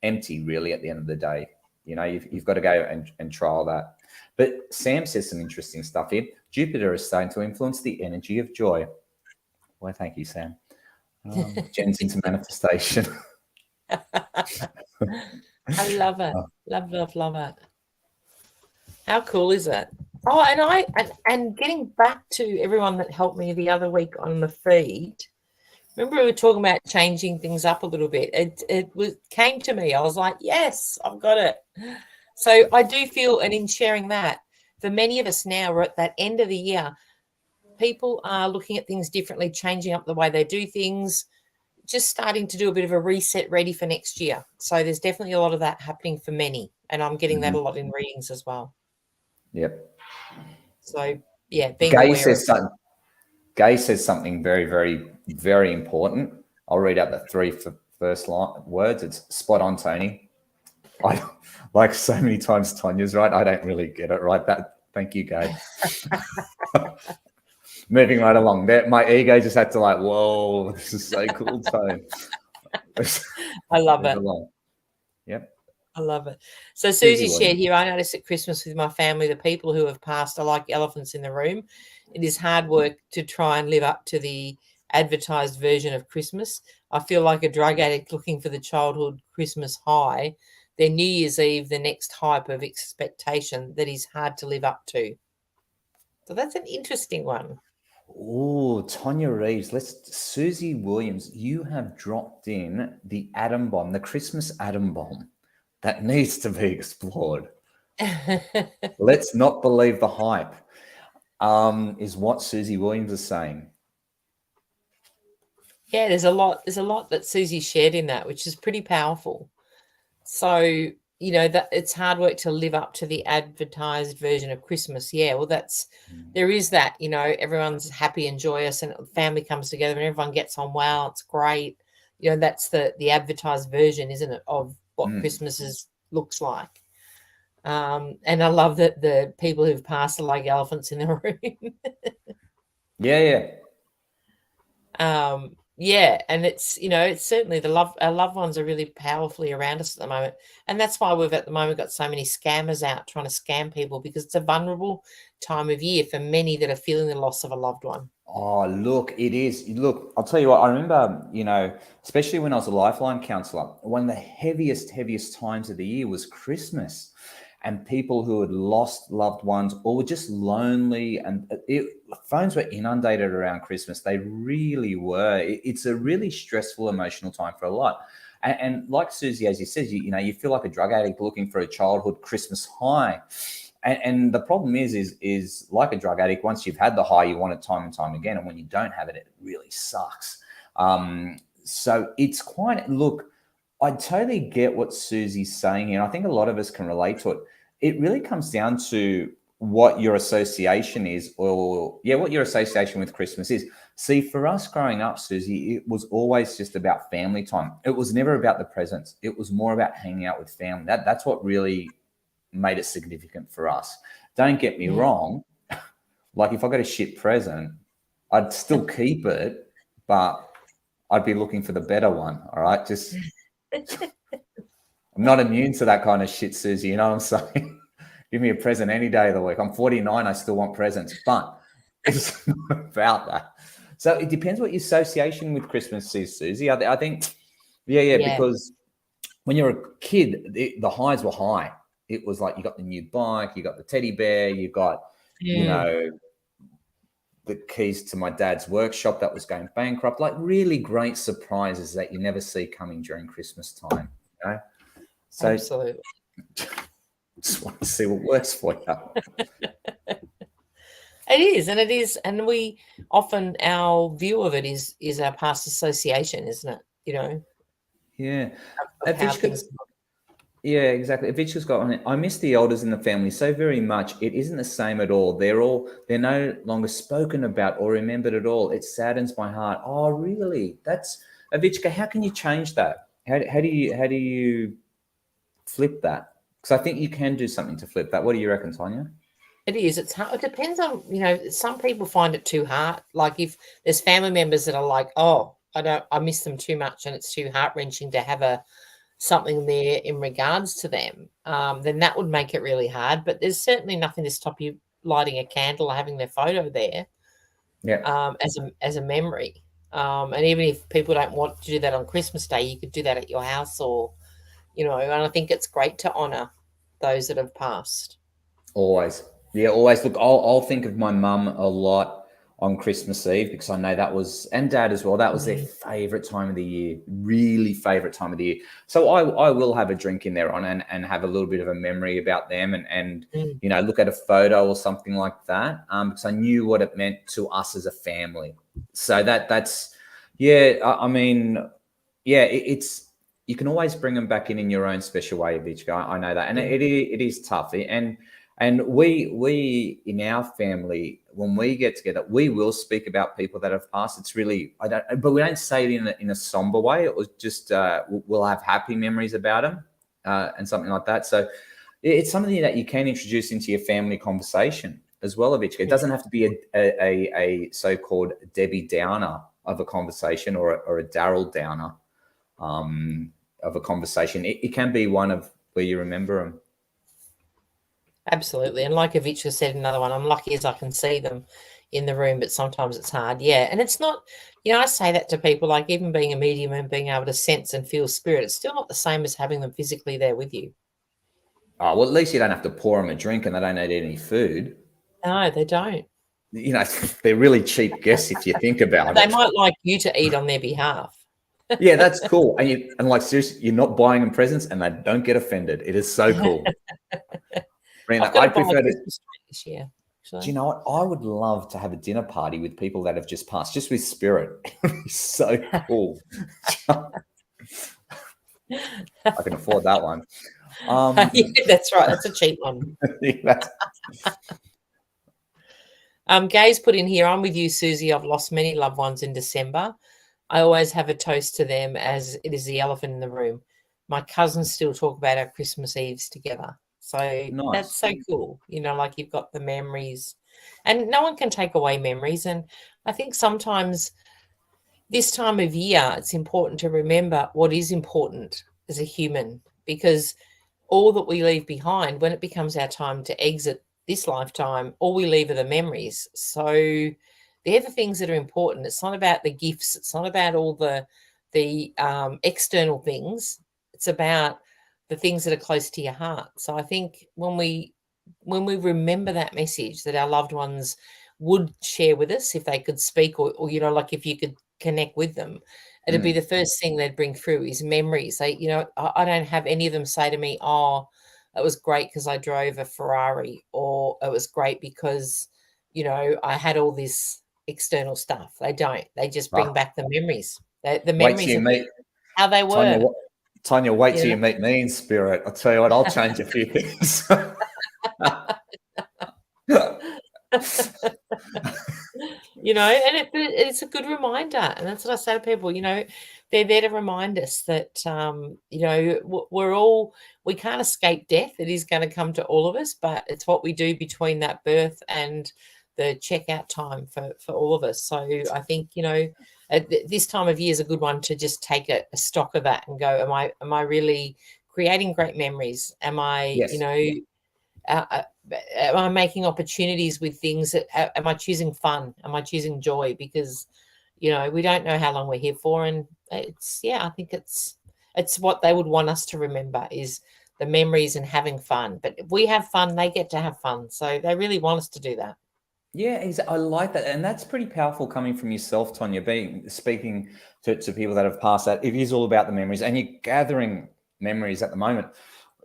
empty really at the end of the day. You've got to go and trial that. But Sam says some interesting stuff here. Jupiter is starting to influence the energy of joy. Well, thank you, Sam. Jen's into manifestation. I love it. Love it. How cool is it? Oh, and getting back to everyone that helped me the other week on the feed. Remember we were talking about changing things up a little bit. It came to me. I was like, yes, I've got it. So I do feel, and in sharing that, for many of us now, we're at that end of the year. People are looking at things differently, changing up the way they do things. just starting to do a bit of a reset ready for next year. So there's definitely a lot of that happening for many. And I'm getting that a lot in readings as well. Yep. So yeah, being Gay aware of says something. Gay says something very, very, very important. I'll read out the three first words. It's spot on, Tony. I like so many times Tonia's right. I don't really get it right. Thank you, Gay. Moving right along. My ego just had to like, whoa, this is so cool, Tone. I love it. Yep. I love it. So Susie Susie shared Williams. here, I noticed at Christmas with my family, the people who have passed are like elephants in the room. It is hard work to try and live up to the advertised version of Christmas. I feel like a drug addict looking for the childhood Christmas high. Then New Year's Eve, the next hype of expectation that is hard to live up to. So that's an interesting one. Oh, Tonia Reeves. Susie Williams, you have dropped in the atom bomb, the Christmas atom bomb that needs to be explored. Let's not believe the hype, is what Susie Williams is saying. Yeah, there's a lot that Susie shared in that, which is pretty powerful. So, that it's hard work to live up to the advertised version of Christmas. Yeah, well, there is that, everyone's happy and joyous and family comes together and everyone gets on well. It's great. That's the advertised version, isn't it, of what Christmas looks like. And I love that the people who've passed are like elephants in the room. Yeah. Yeah, and it's it's certainly our loved ones are really powerfully around us at the moment, and that's why we've at the moment got so many scammers out trying to scam people, because it's a vulnerable time of year for many that are feeling the loss of a loved one. Oh, look, it is. Look, I'll tell you what, I remember, especially when I was a Lifeline counsellor, one of the heaviest times of the year was Christmas. And people who had lost loved ones or were just lonely, and phones were inundated around Christmas. They really were. It's a really stressful, emotional time for a lot. And like Susie, as you said, you feel like a drug addict looking for a childhood Christmas high. And the problem is like a drug addict, once you've had the high, you want it time and time again. And when you don't have it, it really sucks. So it's look, I totally get what Susie's saying here. And I think a lot of us can relate to it. It really comes down to what your association is, what your association with Christmas is. See, for us growing up, Susie, it was always just about family time. It was never about the presents. It was more about hanging out with family. That's what really made it significant for us. Don't get me wrong. Like if I got a shit present, I'd still keep it, but I'd be looking for the better one. All right. I'm not immune to that kind of shit, Susie. You know what I'm saying? Give me a present any day of the week. I'm 49. I still want presents, but it's not about that. So it depends what your association with Christmas is, Susie. I think, yeah, because when you're a kid, the highs were high. It was like you got the new bike, you got the teddy bear, you got, the keys to my dad's workshop that was going bankrupt. Like really great surprises that you never see coming during Christmas time. So absolutely. Just want to see what works for you. It is, and we often our view of it is our past association, isn't it? Yeah. Of how things. Yeah, exactly. Avishka's got on it. I miss the elders in the family so very much. It isn't the same at all. They're no longer spoken about or remembered at all. It saddens my heart. Oh, really? That's Avishka. How can you change that? How do you flip that? Because I think you can do something to flip that. What do you reckon, Tonia? It is. It's hard. It depends on, some people find it too hard. Like if there's family members that are like, oh, I miss them too much and it's too heart-wrenching to have something there in regards to them, then that would make it really hard. But there's certainly nothing to stop you lighting a candle or having their photo there, as a memory. And even if people don't want to do that on Christmas Day, you could do that at your house or, and I think it's great to honour those that have passed. Always. Yeah, always. Look, I'll think of my mum a lot on Christmas Eve because I know that was, and Dad as well, that was their favourite time of the year, really favourite time of the year. So I will have a drink in there on and have a little bit of a memory about them and look at a photo or something like that, because I knew what it meant to us as a family. So that's Yeah, I mean, yeah, it's you can always bring them back in your own special way, Vichka. I know that, and Mm. it is tough. And we in our family, when we get together, we will speak about people that have passed. It's really I don't, but we don't say it in a somber way. It was just we'll have happy memories about them and something like that. So it's something that you can introduce into your family conversation as well, Vichka. It Yeah, doesn't have to be a so-called Debbie Downer of a conversation or a Daryl Downer of a conversation. It can be one of where you remember them. absolutely. And like Avicha said, another one, I'm lucky as I can see them in the room, but sometimes it's hard. Yeah. And it's not, I say that to people, like even being a medium and being able to sense and feel spirit, it's still not the same as having them physically there with you. Oh, well, at least you don't have to pour them a drink and they don't need any food. No, they don't. They're really cheap guests if you think about They it. might like you to eat on their behalf. Yeah, that's cool. And like seriously, you're not buying them presents and they don't get offended. It is so cool. I've Rena, got to I'd buy a prefer to. Christmas tree this year. Do you Actually. know what? I would love to have a dinner party with people that have just passed, just with spirit. It would be so cool. I can afford that one. Yeah, that's right. That's a cheap one. That's Gay's put in here, I'm with you, Susie. I've lost many loved ones in December. I always have a toast to them as it is the elephant in the room. My cousins still talk about our Christmas Eves together. So that's nice. so cool. Like you've got the memories and no one can take away memories. And I think sometimes this time of year, it's important to remember what is important as a human because all that we leave behind when it becomes our time to exit this lifetime, all we leave are the memories. So they're the things that are important. It's not about the gifts. It's not about all the external things. It's about the things that are close to your heart. So I think when we remember that message that our loved ones would share with us if they could speak or like if you could connect with them, it'd be the Mm. first thing they'd bring through is memories. I don't have any of them say to me, oh, it was great because I drove a Ferrari, or it was great because, I had all this external stuff. They don't. They just bring Ah, back the memories. The wait till memories you of meet how they Tonia. were, Tonia, wait you till know. you meet me in spirit. I'll tell you what, I'll change a few things. And it's a good reminder. And that's what I say to people, they're there to remind us that, we can't escape death. It is going to come to all of us, but it's what we do between that birth and the checkout time for all of us. So I think, this time of year is a good one to just take a stock of that and go, am I really creating great memories? Am I, Yes. am I making opportunities with things that am I choosing fun? Am I choosing joy? Because we don't know how long we're here for, and I think it's what they would want us to remember is the memories and having fun. But if we have fun, they get to have fun, so they really want us to do that. Yeah, I like that, and that's pretty powerful coming from yourself, Tonia. Being speaking to people that have passed that, it is all about the memories, and you're gathering memories at the moment.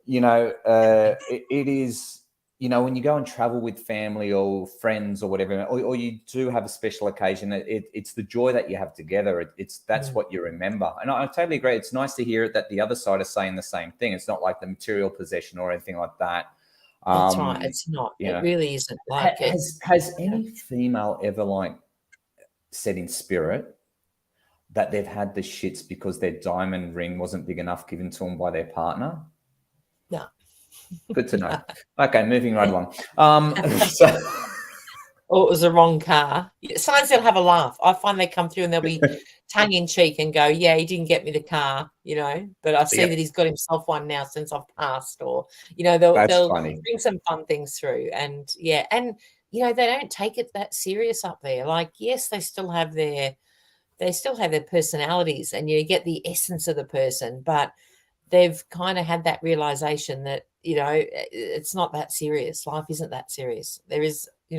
It is. When you go and travel with family or friends or whatever, or you do have a special occasion, it's the joy that you have together. That's Mm. what you remember, and I totally agree. It's nice to hear it that the other side is saying the same thing. It's not like the material possession or anything like that. That's right. Um, It's not. you It know. really isn't. Like it's. Has Yeah. any female ever like said in spirit that they've had the shits because their diamond ring wasn't big enough given to them by their partner? No. Good to know. Okay, moving right along. So Or it was the wrong car. Sometimes they'll have a laugh. I find they come through and they'll be tongue in cheek and go, "Yeah, he didn't get me the car, but I see yep, that he's got himself one now since I've passed." Or, they'll that's they'll funny. bring some fun things through, and they don't take it that serious up there. Like, yes, they still have their personalities, and you get the essence of the person, but they've kind of had that realization that it's not that serious. Life isn't that serious. There is, we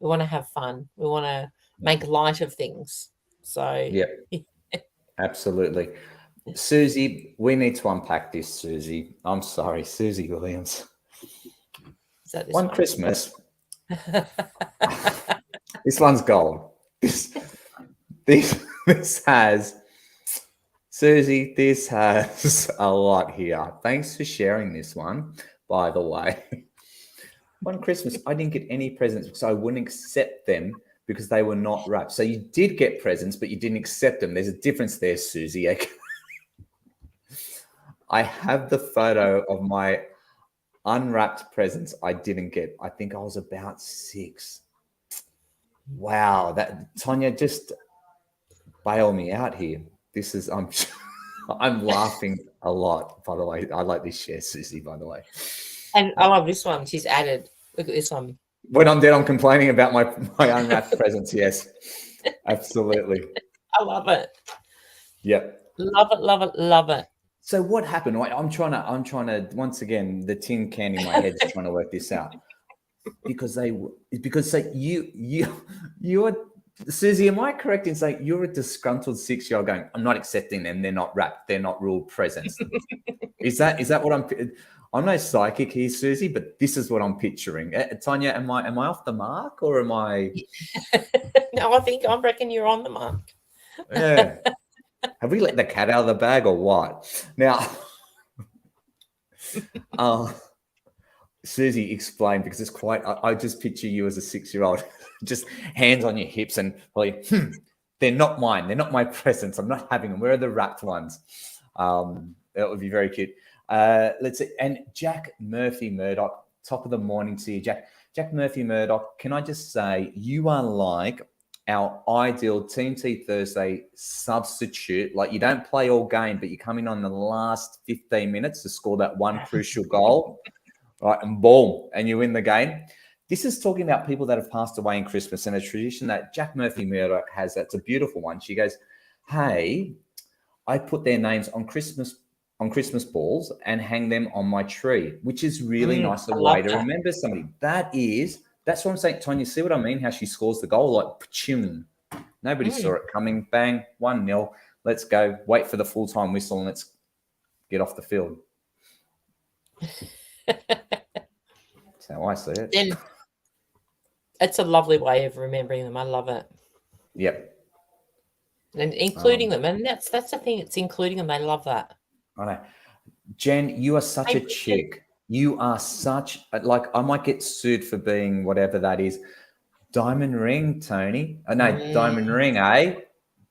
want to have fun, we want to make light of things. So Yep, is absolutely. Susie, we need to unpack this, Susie. I'm sorry, Susie Williams. that this One one? Christmas, this one's gold. This this has, Susie, this has a lot here. Thanks for sharing this one, by the way. On Christmas, I didn't get any presents because I wouldn't accept them because they were not wrapped. So you did get presents, but you didn't accept them. There's a difference there, Susie. I have the photo of my unwrapped presents I didn't get. I think I was about 6. Wow, that Tonia, just bail me out here. This is I'm laughing a lot, by the way. I like this share, Susie, by the way. And I love this one. She's added. Look at this one. When I'm dead, I'm complaining about my unwrapped presents. Yes, absolutely. I love it. Yep. Love it, love it, love it. So what happened? I'm trying to once again, the tin can in my head is trying to work this out. Because you're Susie, am I correct in saying you're a disgruntled 6-year-old going, I'm not accepting them, they're not wrapped, they're not ruled presents? Is that what I'm no psychic here, Susie, but this is what I'm picturing. Tonia, am I off the mark or am I? No, I reckon you're on the mark. Yeah. Have we let the cat out of the bag or what? Now, Susie, explain, because it's quite, I just picture you as a 6-year-old, just hands on your hips and like, they're not mine. They're not my presents. I'm not having them. Where are the wrapped ones? That would be very cute. Let's see. And Jack Murphy Murdoch, top of the morning to you, Jack. Jack Murphy Murdoch, can I just say, you are like our ideal TNT Thursday substitute. Like, you don't play all game, but you come in on the last 15 minutes to score that one crucial goal. Right, and boom, and you win the game. This is talking about people that have passed away in Christmas, and a tradition that Jack Murphy Murdoch has. That's a beautiful one. She goes, "Hey, I put their names on Christmas balls and hang them on my tree," which is really nice a way to remember somebody. That's what I'm saying, Tonia. See what I mean? How she scores the goal, like pachim. Nobody saw it coming. Bang, 1-0. Let's go. Wait for the full-time whistle and let's get off the field. That's how I see it. Then it's a lovely way of remembering them. I love it. Yep. And including them. And that's the thing. It's including them. They love that. I know. Jen, you are such a chick. You are such, like, I might get sued for being whatever that is. Diamond ring, Tony. Diamond ring, eh,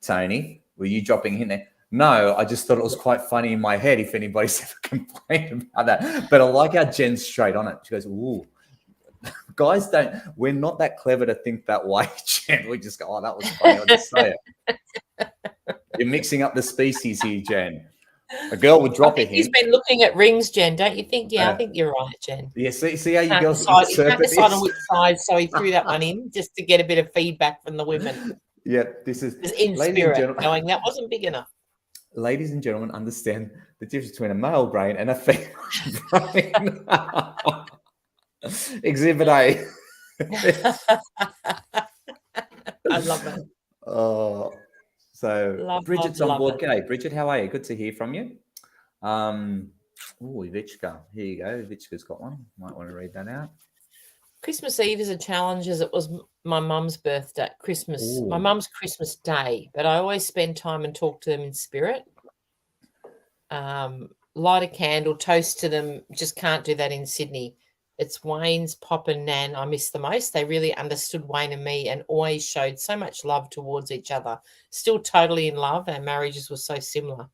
Tony? Were you dropping in there? No, I just thought it was quite funny in my head if anybody's ever complained about that. But I like how Jen's straight on it. She goes, ooh, guys we're not that clever to think that way, Jen. We just go, oh, that was funny. I'll just say it. You're mixing up the species here, Jen. A girl would drop a hint. He's been looking at rings, Jen, don't you think? Yeah, I think you're right, Jen. Yeah, see how you girls can't decide on which side, so he threw that one in just to get a bit of feedback from the women. Yeah, this is in spirit, going, that wasn't big enough. Ladies and gentlemen, understand the difference between a male brain and a female brain. Exhibit A. I love it. Oh, so Bridget's on board. G'day, Bridget. How are you? Good to hear from you. Vichka. Here you go. Vichka's got one. Might want to read that out. Christmas Eve is a challenge as it was my mum's birthday, my mum's Christmas Day, but I always spend time and talk to them in spirit. Light a candle, toast to them. Just can't do that in Sydney. It's Wayne's, Pop and Nan I miss the most. They really understood Wayne and me and always showed so much love towards each other. Still totally in love. Our marriages were so similar.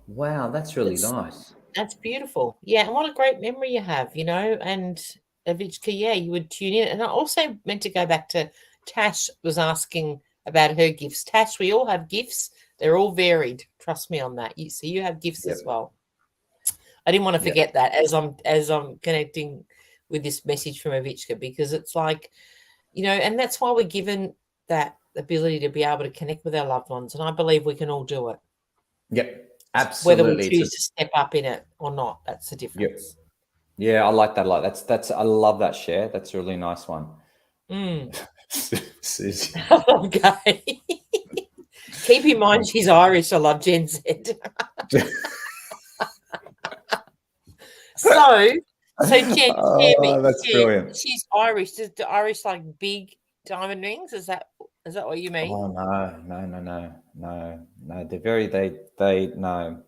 Wow, that's really nice. That's beautiful. Yeah, and what a great memory you have, and Avichka, yeah, you would tune in. And I also meant to go back to Tash was asking about her gifts. Tash, we all have gifts. They're all varied. Trust me on that. So you have gifts as well. I didn't want to forget that as I'm connecting with this message from Avichka, because it's like, and that's why we're given that ability to be able to connect with our loved ones. And I believe we can all do it. Yep, absolutely. Whether we choose to step up in it or not, that's the difference. Yep. Yeah, I like that a lot. That's I love that share. That's a really nice one. Susie. Okay. Keep in mind she's Irish, I love Jen said. So Jen, that's brilliant. She's Irish. Does the Irish like big diamond rings? Is that Is that what you mean? Oh no. They're very no.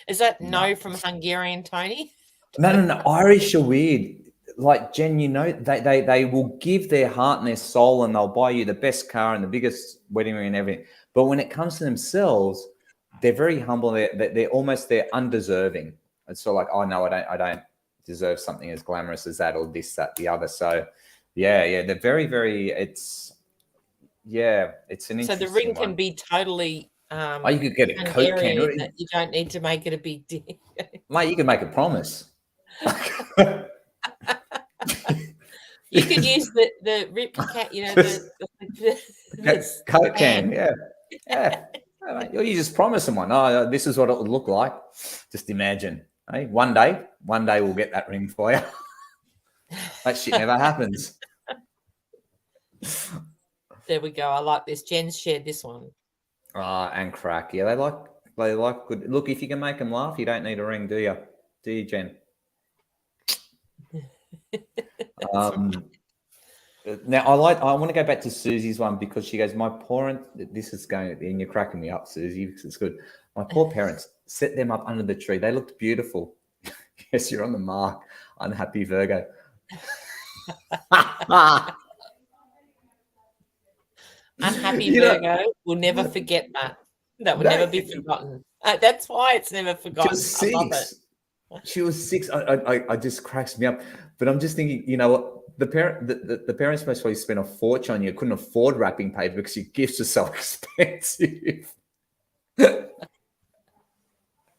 Is that No. no from Hungarian Tony? No. Irish are weird. Like Jen, they will give their heart and their soul, and they'll buy you the best car and the biggest wedding ring and everything. But when it comes to themselves, they're very humble. They're undeserving. It's sort of like, oh no, I don't deserve something as glamorous as that, or this, that, the other. So yeah, they're very, very. It's an So the ring interesting can one. be totally Oh, you could get a Coke can, Hungarian, that you don't need to make it a big deal. mate. You could make a promise. You could use the ripped cat, the Coke can. can, yeah. You just promise someone, oh, this is what it would look like. Just imagine, hey, one day we'll get that ring for you. That shit never happens. There we go. I like this. Jen's shared this one. And crack, yeah. They like good. Look, if you can make them laugh, you don't need a ring, do you? Do you, Jen? Now I want to go back to Susie's one because she goes, my parents, this is going, and you're cracking me up, Susie, because it's good. My poor parents set them up under the tree. They looked beautiful. Yes, you're on the mark. Unhappy Virgo. Unhappy Virgo will never forget that. That will never be forgotten. That's why it's never forgotten. She was 6. I love it. She was 6. I just cracks me up. But I'm just thinking, you know what? The parents most probably spent a fortune on you. Couldn't afford wrapping paper because your gifts are so expensive.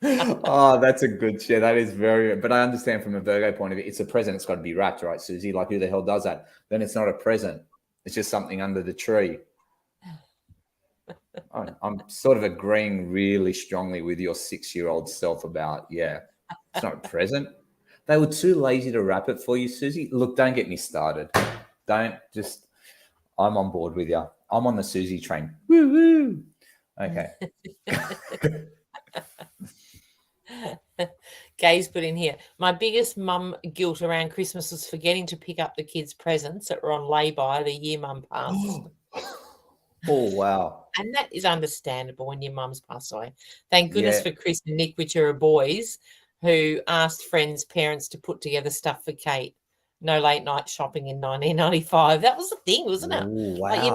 Oh, that's a good share. That is very, but I understand from a Virgo point of view, it's a present. It's got to be wrapped, right, Susie? Like, who the hell does that? Then it's not a present. It's just something under the tree. I'm sort of agreeing really strongly with your 6-year-old self about, it's not a present. They were too lazy to wrap it for you, Susie. Look, don't get me started. I'm on board with you. I'm on the Susie train. Woo woo. Okay. Gay's put in here. My biggest mum guilt around Christmas was forgetting to pick up the kids' presents that were on lay-by the year mum passed. Oh, wow. And that is understandable when your mum's passed away. Thank goodness for Chris and Nick, which are boys, who asked friends' parents to put together stuff for Kate. No late night shopping in 1995. That was the thing, wasn't it? Ooh, wow. Like, you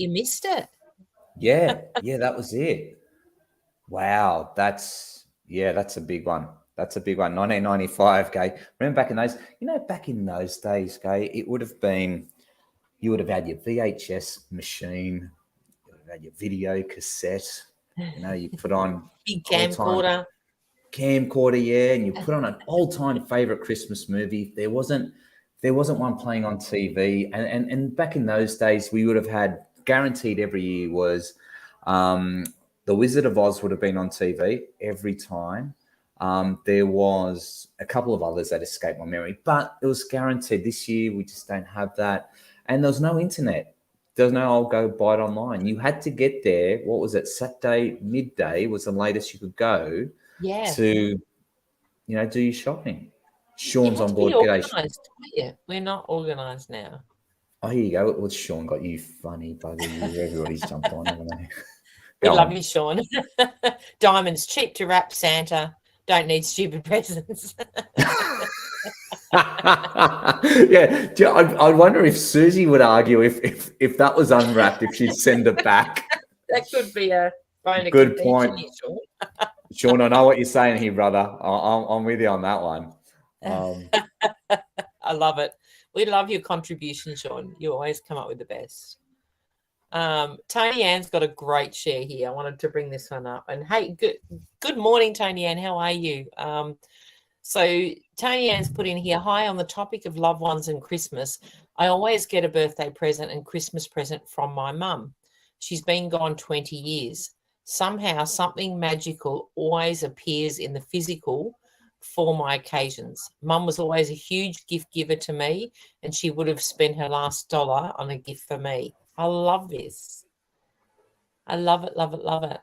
missed it. Yeah, that was it. Wow, that's a big one. That's a big one. 1995, Gay. Remember back in those days, Gay, it would have been, you would have had your VHS machine, you would have had your video cassette, you put on big camcorder, and you put on an all-time favorite Christmas movie. There wasn't one playing on TV, and back in those days, we would have had guaranteed every year was The Wizard of Oz would have been on TV every time. There was a couple of others that escaped my memory, but it was guaranteed. This year, we just don't have that. And there was no internet. There was no, I'll go buy it online. You had to get there. What was it? Saturday midday was the latest you could go to, do your shopping. Sean's on board. We're not organised now. Oh, here you go. What's Sean got you funny, bugger? Everybody's jumped on, haven't they? We love you, Sean. Diamonds, cheap to wrap, Santa. Don't need stupid presents. Yeah, I wonder if Susie would argue if that was unwrapped, if she'd send it back. That could be a good point. Sean. Sean, I know what you're saying here, brother. I'm with you on that one. I love it. We love your contribution, Sean. You always come up with the best. Tony Ann's got a great share here. I wanted to bring this one up. And hey, good morning, Tony Ann. How are you? So Tony Ann's put in here, hi, on the topic of loved ones and Christmas, I always get a birthday present and Christmas present from my mum. She's been gone 20 years. Somehow something magical always appears in the physical for my occasions. Mum was always a huge gift giver to me, and she would have spent her last dollar on a gift for me. I love this. I love it, love it, love it.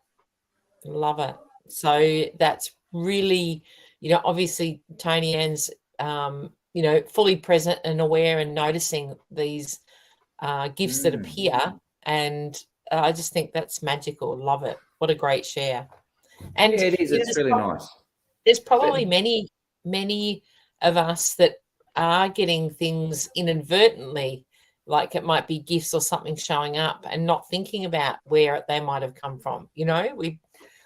Love it. So that's really, obviously Tony Ann's fully present and aware and noticing these gifts that appear. And I just think that's magical. Love it. What a great share. And Yeah, it is. It's really nice. There's probably many of us that are getting things inadvertently, like it might be gifts or something showing up and not thinking about where they might have come from.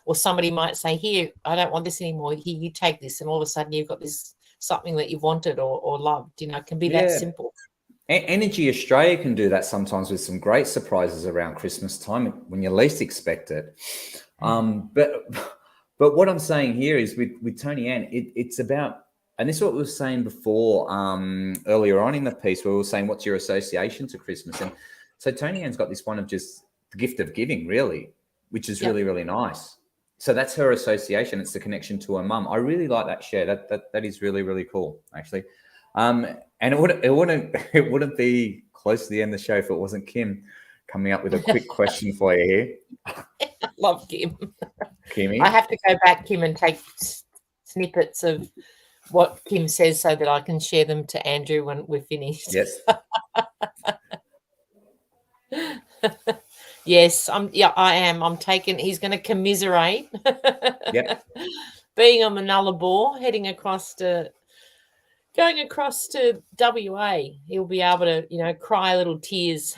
Or somebody might say, here, I don't want this anymore. Here, you take this. And all of a sudden you've got this something that you've wanted or loved. It can be that simple. Energy Australia can do that sometimes with some great surprises around Christmas time when you least expect it. But what I'm saying here is with Tony Ann, it's about, and this is what we were saying before earlier on in the piece, where we were saying, what's your association to Christmas? And so Tony Ann's got this one of just the gift of giving, really, which is really, really nice. So that's her association. It's the connection to her mum. I really like that share. That is really, really cool, actually. And it wouldn't be close to the end of the show if it wasn't Kim coming up with a quick question for you here. Love Kim. Kimmy. I have to go back, Kim, and take snippets of what Kim says so that I can share them to Andrew when we're finished. Yes. Yes, I am. I'm taking. He's going to commiserate. Yeah. Being on Nullarbor, going across to WA, he'll be able to, cry little tears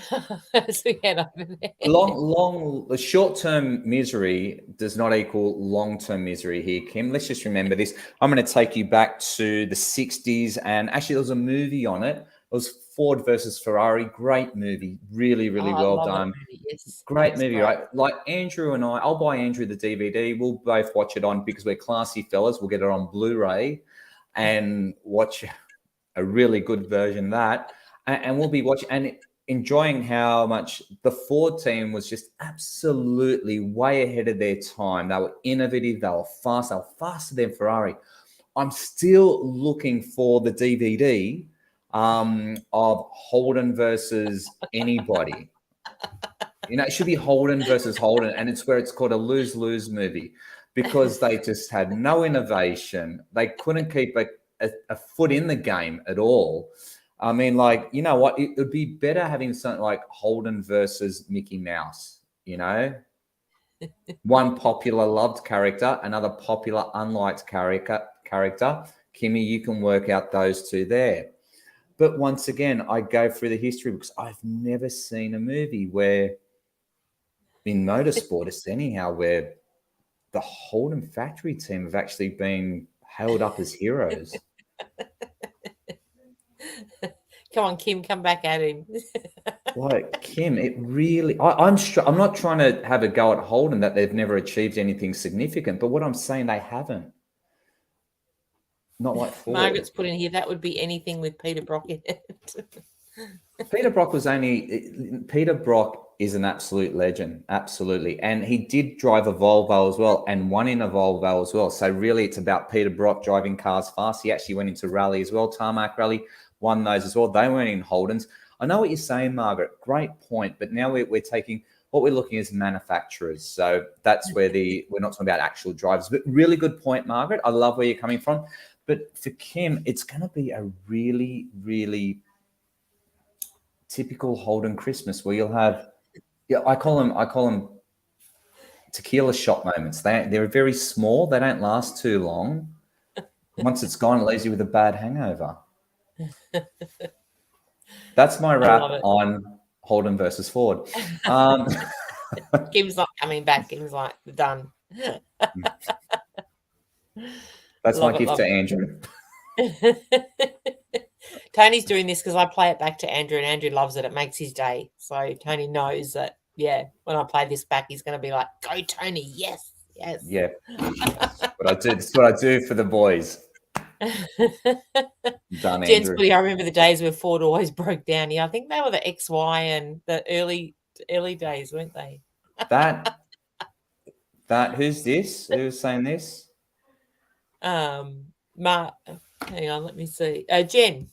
as we head over there. The short-term misery does not equal long-term misery here, Kim. Let's just remember this. I'm going to take you back to the 60s, and actually there was a movie on it. It was Ford versus Ferrari. Great movie. Really, really well done. Yes, great movie, right? Like Andrew and I'll buy Andrew the DVD. We'll both watch it on, because we're classy fellas. We'll get it on Blu-ray and watch a really good version of that. And we'll be watching and enjoying how much the Ford team was just absolutely way ahead of their time. They were innovative. They were fast. They were faster than Ferrari. I'm still looking for the DVD of Holden versus anybody. It should be Holden versus Holden, and it's where it's called a lose-lose movie, because they just had no innovation. They couldn't keep a foot in the game at all. I mean, you know what? It would be better having something like Holden versus Mickey Mouse, One popular loved character, another popular unliked character. Kimmy, you can work out those two there. But once again, I go through the history books. I've never seen a movie where, in motorsport, anyhow, where the Holden factory team have actually been held up as heroes. Come on, Kim, come back at him. Kim, it really, I'm not trying to have a go at Holden that they've never achieved anything significant, but what I'm saying, they haven't. Not like Ford. Margaret's put in here, that would be anything with Peter Brock in it. Peter Brock is an absolute legend. Absolutely. And he did drive a Volvo as well, and won in a Volvo as well. So really it's about Peter Brock driving cars fast. He actually went into rally as well, tarmac rally, won those as well. They weren't in Holdens. I know what you're saying, Margaret. Great point. But now we're taking what we're looking as manufacturers. So that's where we're not talking about actual drivers. But really good point, Margaret. I love where you're coming from. But for Kim, it's going to be a really, really typical Holden Christmas where you'll have, I call them tequila shot moments. They're very small. They don't last too long. Once it's gone, it leaves you with a bad hangover. That's my wrap on Holden versus Ford. Kim's not coming back. Kim's like, done. That's my gift to Andrew. Tony's doing this because I play it back to Andrew, and Andrew loves it. It makes his day. So Tony knows that, when I play this back, he's going to be like, go, Tony. Yes. Yes. Yeah. That's what I do for the boys. Done, Andrew. I remember the days where Ford always broke down. Yeah, I think they were the XY and the early days, weren't they? That who's this? Who's saying this? Hang on, let me see. Jen.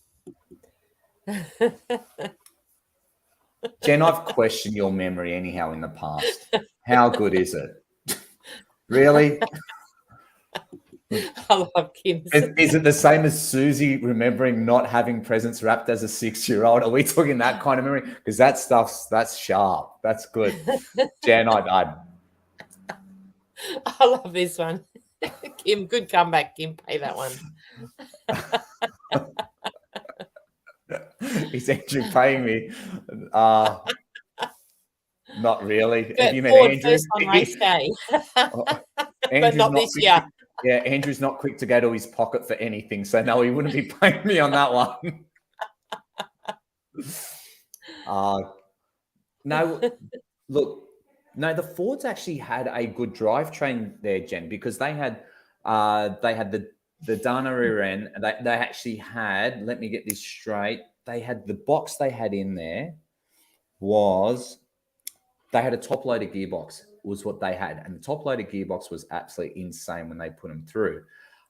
Jen, I've questioned your memory anyhow in the past. How good is it? Really? I love Kim's. Is it the same as Susie remembering not having presents wrapped as a 6-year-old? Are we talking that kind of memory? Because that's sharp. That's good. Jen, I I love this one. Kim, good comeback, Kim. Pay that one. is Andrew paying me? Not really. Have you met Ford Andrew? first on race day. But Andrew's not not this quick year. yeah, Andrew's not quick to go to his pocket for anything. So no, he wouldn't be paying me on that one. No, look, no, the Fords actually had a good drivetrain there, Jen, because they had the Dana rear end, and they actually had, let me get this straight, they had the box they had in there was they had a top loader gearbox was what they had, and the top loader gearbox was absolutely insane when they put them through.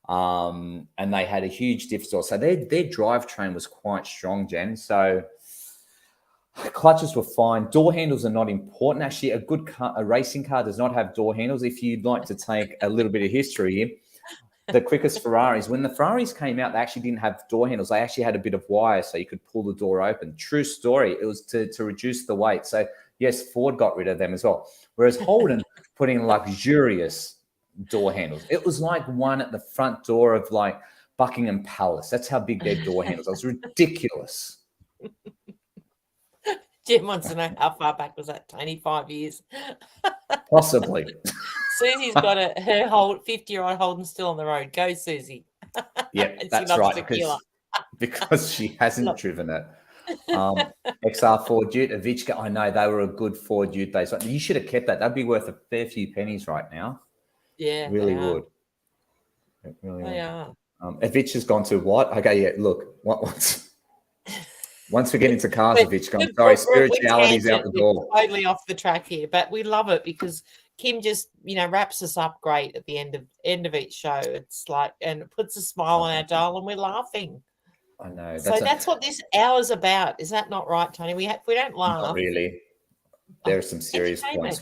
And they had a huge diff store, so their drivetrain was quite strong, Jen. So clutches were fine. Door handles are not important. Actually, a good car, a racing car does not have door handles. If you'd like to take a little bit of history here, the quickest Ferraris, when the Ferraris came out, they actually didn't have door handles. They actually had a bit of wire so you could pull the door open. True story. It was to reduce the weight. So yes, Ford got rid of them as well. Whereas Holden put in luxurious door handles. It was like one at the front door of like Buckingham Palace. That's how big their door handles. It was ridiculous. Jim wants to know how far back was that? 25 years. Possibly. Susie's got her 50-year-old Holden still on the road. Go, Susie. Yeah, that's right. Because she hasn't driven it. XR Ford Duke, Avichka, I know they were a good Ford Duke days. You should have kept that. That'd be worth a fair few pennies right now. Yeah, really would. It really they would. are. Avich has gone to what? Okay, yeah. Look, once we get into cars, Avich, I'm sorry, spirituality's out the door. We're totally off the track here, but we love it because Kim just, wraps us up great at the end of each show. It's like, and it puts a smile on our dial, and we're laughing. I know. That's what this hour's about. Is that not right, Tony? We don't laugh. Not really. There are some serious points.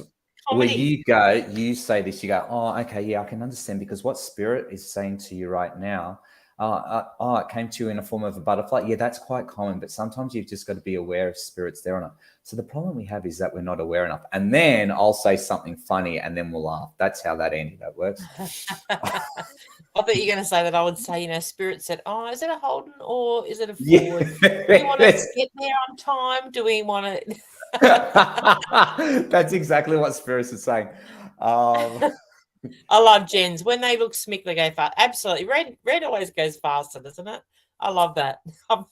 Comedy. Where you say this, you go, oh, okay, yeah, I can understand, because what Spirit is saying to you right now, it came to you in a form of a butterfly. Yeah, that's quite common, but sometimes you've just got to be aware if Spirit's there or not. So the problem we have is that we're not aware enough. And then I'll say something funny and then we'll laugh. That's how that works. I thought you were going to say that. I would say, Spirit said, oh, is it a Holden or is it a Ford? Yeah. Do we want to get there on time? Do we want to... That's exactly what Spirits is saying. I love Jen's. When they look smick, they go fast. Absolutely. Red always goes faster, doesn't it? I love that. I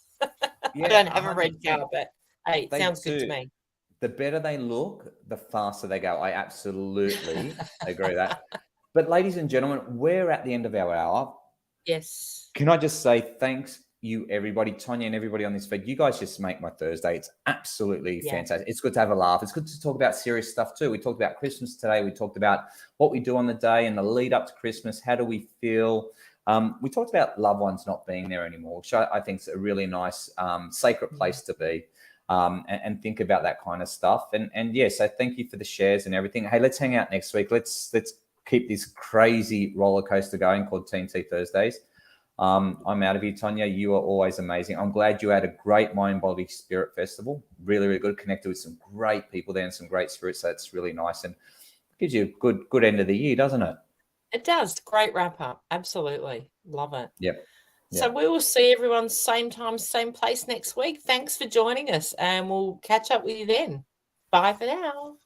don't have a red car, but hey, it sounds good to me. The better they look, the faster they go. I absolutely agree with that. But ladies and gentlemen, we're at the end of our hour. Yes. Can I just say thanks you, everybody, Tonia and everybody on this feed. You guys just make my Thursday. It's absolutely fantastic. It's good to have a laugh. It's good to talk about serious stuff too. We talked about Christmas today. We talked about what we do on the day and the lead up to Christmas. How do we feel? We talked about loved ones not being there anymore, which I think is a really nice, sacred place to be, and think about that kind of stuff. And yeah, so thank you for the shares and everything. Hey, let's hang out next week. Let's keep this crazy roller coaster going called TNT Thursdays. I'm out of here, Tonia. You are always amazing. I'm glad you had a great Mind, Body, Spirit Festival. Really, really good. Connected with some great people there and some great spirits. So it's really nice and gives you a good end of the year, doesn't it? It does. Great wrap up. Absolutely. Love it. Yep. So we will see everyone same time, same place next week. Thanks for joining us, and we'll catch up with you then. Bye for now.